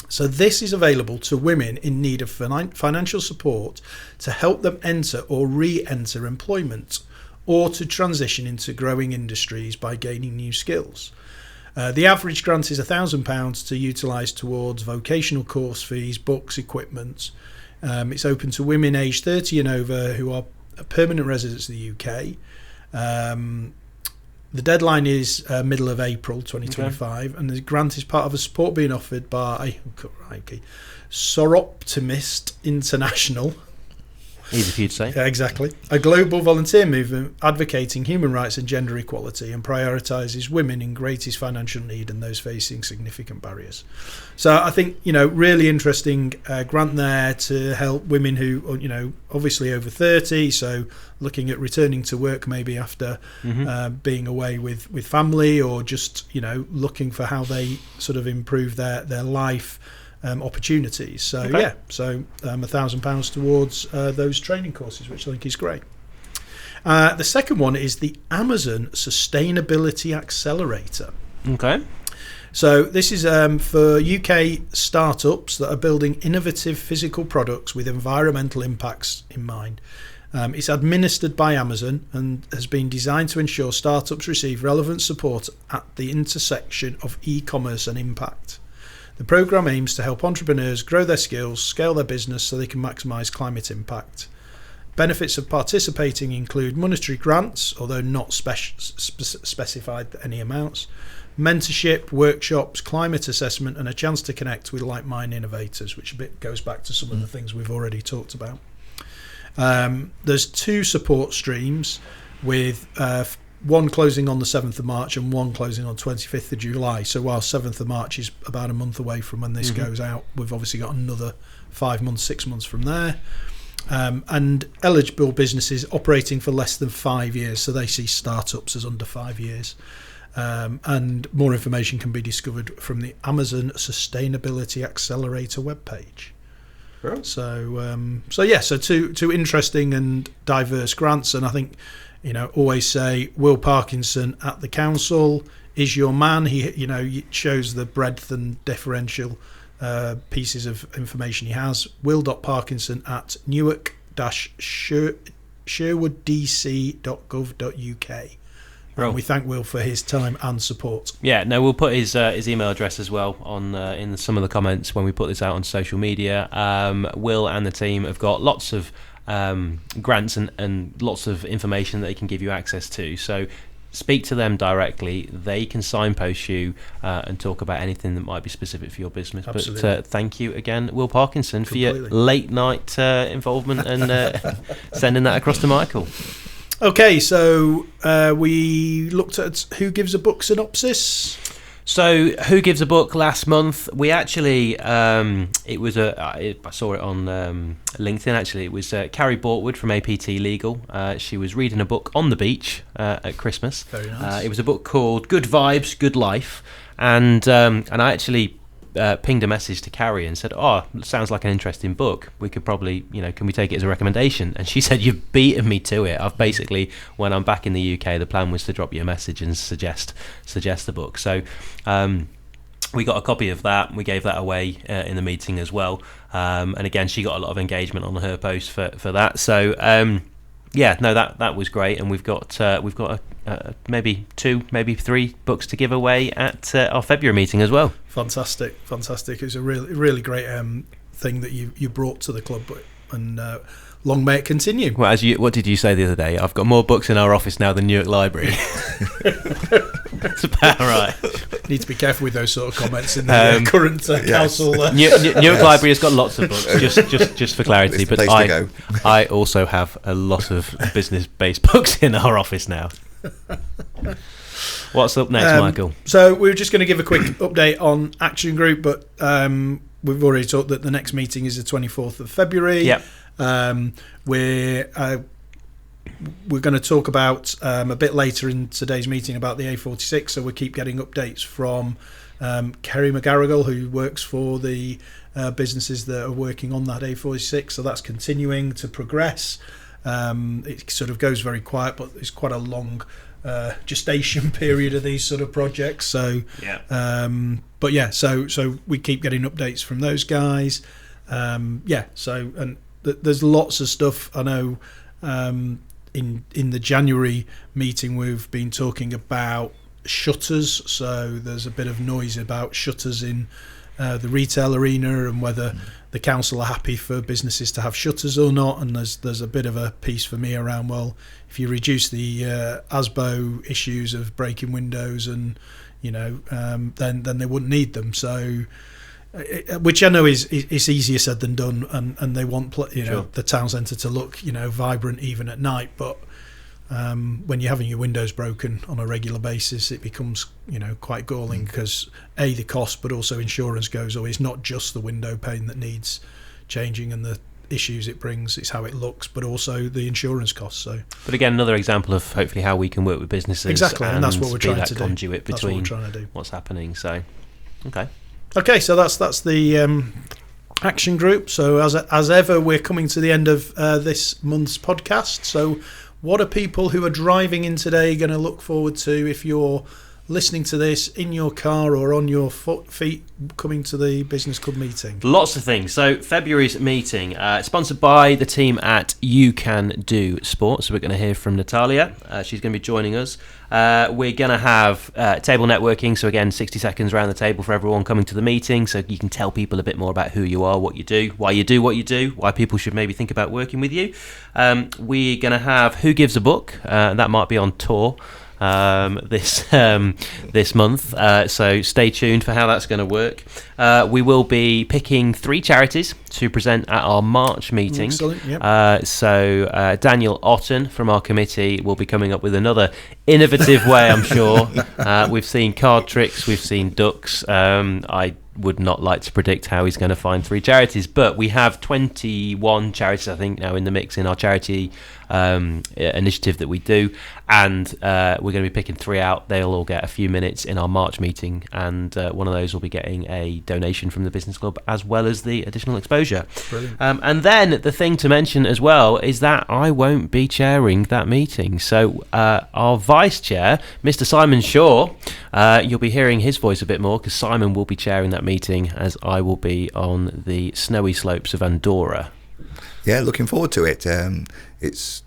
So this is available to women in need of financial support to help them enter or re-enter employment, or to transition into growing industries by gaining new skills. The average grant is £1,000 to utilise towards vocational course fees, books, equipment. It's open to women aged 30 and over who are permanent residents of the UK. The deadline is middle of April 2025, and the grant is part of a support being offered by Soroptimist International. Easy for you to say. Yeah, exactly. A global volunteer movement advocating human rights and gender equality, and prioritises women in greatest financial need and those facing significant barriers. So I think, really interesting grant there to help women who, obviously over 30, so looking at returning to work maybe after being away with family, or just, looking for how they sort of improve their life opportunities. So okay. So £1,000 towards those training courses, which I think is great. The second one is the Amazon Sustainability Accelerator. Okay. So this is for UK startups that are building innovative physical products with environmental impacts in mind. It's administered by Amazon and has been designed to ensure startups receive relevant support at the intersection of e-commerce and impact. The programme aims to help entrepreneurs grow their skills, scale their business so they can maximise climate impact. Benefits of participating include monetary grants, although not specified any amounts, mentorship, workshops, climate assessment, and a chance to connect with like-minded innovators, which a bit goes back to some of the things we've already talked about. There's 2 support streams, with one closing on the 7th of March and one closing on 25th of July. So while 7th of March is about a month away from when this goes out, we've obviously got another 5 months, 6 months from there. And eligible businesses operating for less than 5 years, so they see startups as under 5 years. And more information can be discovered from the Amazon Sustainability Accelerator webpage. Cool. So 2 interesting and diverse grants, and I think, always say Will Parkinson at the council is your man. He shows the breadth and differential pieces of information he has. Will.Parkinson at Newark-sherwooddc.gov.uk. And we thank Will for his time and support. Yeah, no, we'll put his email address as well on in some of the comments when we put this out on social media. Will and the team have got lots of grants and lots of information that they can give you access to. So speak to them directly. They can signpost you and talk about anything that might be specific for your business. Absolutely. But thank you again, Will Parkinson, for your late night involvement and sending that across to Michael. Okay, so we looked at Who Gives a Book synopsis. So, Who Gives a Book last month? We actually, I saw it on LinkedIn actually. It was Carrie Bortwood from APT Legal. She was reading a book on the beach at Christmas. Very nice. It was a book called Good Vibes, Good Life. And I actually pinged a message to Carrie and said, sounds like an interesting book. We could probably, can we take it as a recommendation? And she said, you've beaten me to it. I've basically, when I'm back in the UK, the plan was to drop you a message and suggest the book. So we got a copy of that. We gave that away in the meeting as well. And again, she got a lot of engagement on her post for that. So that was great. And we've got maybe 2, maybe 3 books to give away at our February meeting as well. Fantastic. It was a really great thing that you brought to the club, and long may it continue. Well, what did you say the other day? I've got more books in our office now than Newark Library. That's about right. Need to be careful with those sort of comments in the current council. Newark Library has got lots of books, just for clarity. But I also have a lot of business-based books in our office now. What's up next, Michael? So we were just going to give a quick update on Action Group, but we've already talked that the next meeting is the 24th of February. Yep. We're we're going to talk about a bit later in today's meeting about the A46. So we keep getting updates from Kerry McGarrigle, who works for the businesses that are working on that A46. So that's continuing to progress. It sort of goes very quiet, but it's quite a long gestation period of these sort of projects. So, so we keep getting updates from those guys. There's lots of stuff. I know in the January meeting we've been talking about shutters. So there's a bit of noise about shutters in the retail arena and whether the council are happy for businesses to have shutters or not. And there's a bit of a piece for me around, well, if you reduce the ASBO issues of breaking windows and then they wouldn't need them. So which I know is easier said than done, and they want the town centre to look vibrant even at night, but when you're having your windows broken on a regular basis, it becomes quite galling, because the cost, but also insurance goes away. It's not just the window pane that needs changing and the issues it brings, it's how it looks, but also the insurance costs. So, but again, another example of hopefully how we can work with businesses, exactly, and that's what we're trying to do. Conduit between what's happening. So, okay, so that's the action group. So as ever, we're coming to the end of this month's podcast. So what are people who are driving in today going to look forward to if you're listening to this in your car or on your feet coming to the business club meeting? Lots of things. So February's meeting, sponsored by the team at You Can Do Sport. So we're going to hear from Natalia. She's going to be joining us. We're going to have table networking. So again, 60 seconds around the table for everyone coming to the meeting, so you can tell people a bit more about who you are, what you do what you do, why people should maybe think about working with you. We're going to have Who Gives a Book. That might be on tour this month, so stay tuned for how that's going to work. We will be picking 3 charities to present at our March meeting. Excellent, yep. So Daniel Otten from our committee will be coming up with another innovative way, I'm sure. We've seen card tricks, we've seen ducks. I would not like to predict how he's going to find 3 charities, but we have 21 charities, I think, now in the mix in our charity initiative that we do, and we're going to be picking 3 out. They'll all get a few minutes in our March meeting, and one of those will be getting a donation from the business club as well as the additional exposure. Brilliant. And then the thing to mention as well is that I won't be chairing that meeting, so our vice chair, Mr. Simon Shaw, you'll be hearing his voice a bit more, because Simon will be chairing that meeting as I will be on the snowy slopes of Andorra. Yeah, looking forward to it. It's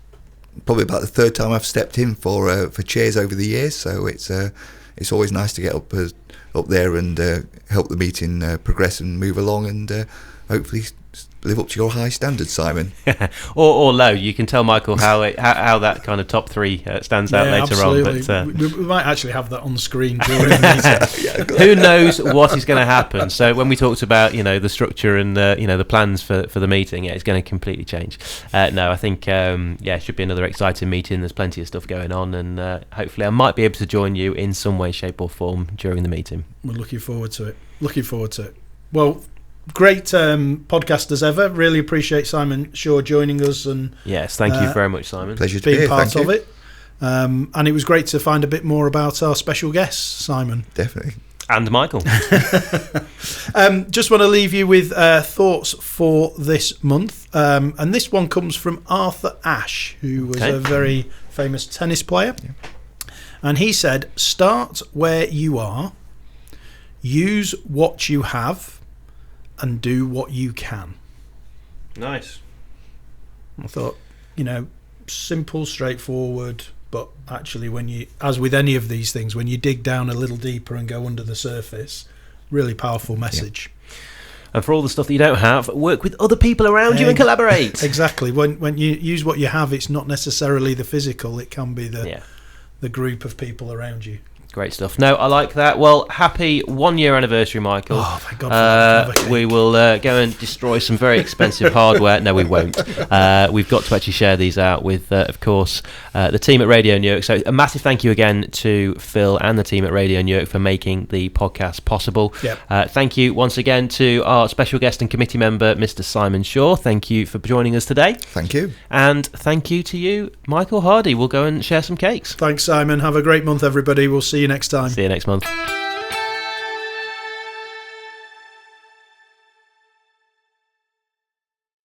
probably about the 3rd time I've stepped in for chairs over the years, so it's always nice to get up there and help the meeting progress and move along, and hopefully live up to your high standards, Simon. or low. You can tell Michael how that kind of top 3 stands out later absolutely. on. But we might actually have that on screen during the meeting. Who knows what is going to happen? So when we talked about the structure and the plans for the meeting, it's going to completely change. No, I think it should be another exciting meeting. There's plenty of stuff going on, and hopefully I might be able to join you in some way, shape or form during the meeting. We're looking forward to it. Well, great podcast as ever. Really appreciate Simon Shaw joining us, and yes, thank you very much, Simon. Pleasure to be here. Part of it. And it was great to find a bit more about our special guests, Simon. Definitely. And Michael. Just want to leave you with thoughts for this month, and this one comes from Arthur Ashe, who was a very famous tennis player. Yeah. And he said, "Start where you are, use what you have, and do what you can." Nice. I thought, simple, straightforward, but actually when you, as with any of these things, when you dig down a little deeper and go under the surface, really powerful message. Yeah. And for all the stuff that you don't have, work with other people around you and collaborate. Exactly. When you use what you have, it's not necessarily the physical, it can be the group of people around you. Great stuff. No, I like that. Well, happy 1 year anniversary, Michael. Oh, thank God for that. We will go and destroy some very expensive hardware. No, we won't. We've got to actually share these out with, of course, the team at Radio Newark. So a massive thank you again to Phil and the team at Radio Newark for making the podcast possible. Yep. Thank you once again to our special guest and committee member, Mr. Simon Shaw. Thank you for joining us today. Thank you. And thank you to you, Michael Hardy. We'll go and share some cakes. Thanks, Simon. Have a great month, everybody. We'll see you next time. See you next month.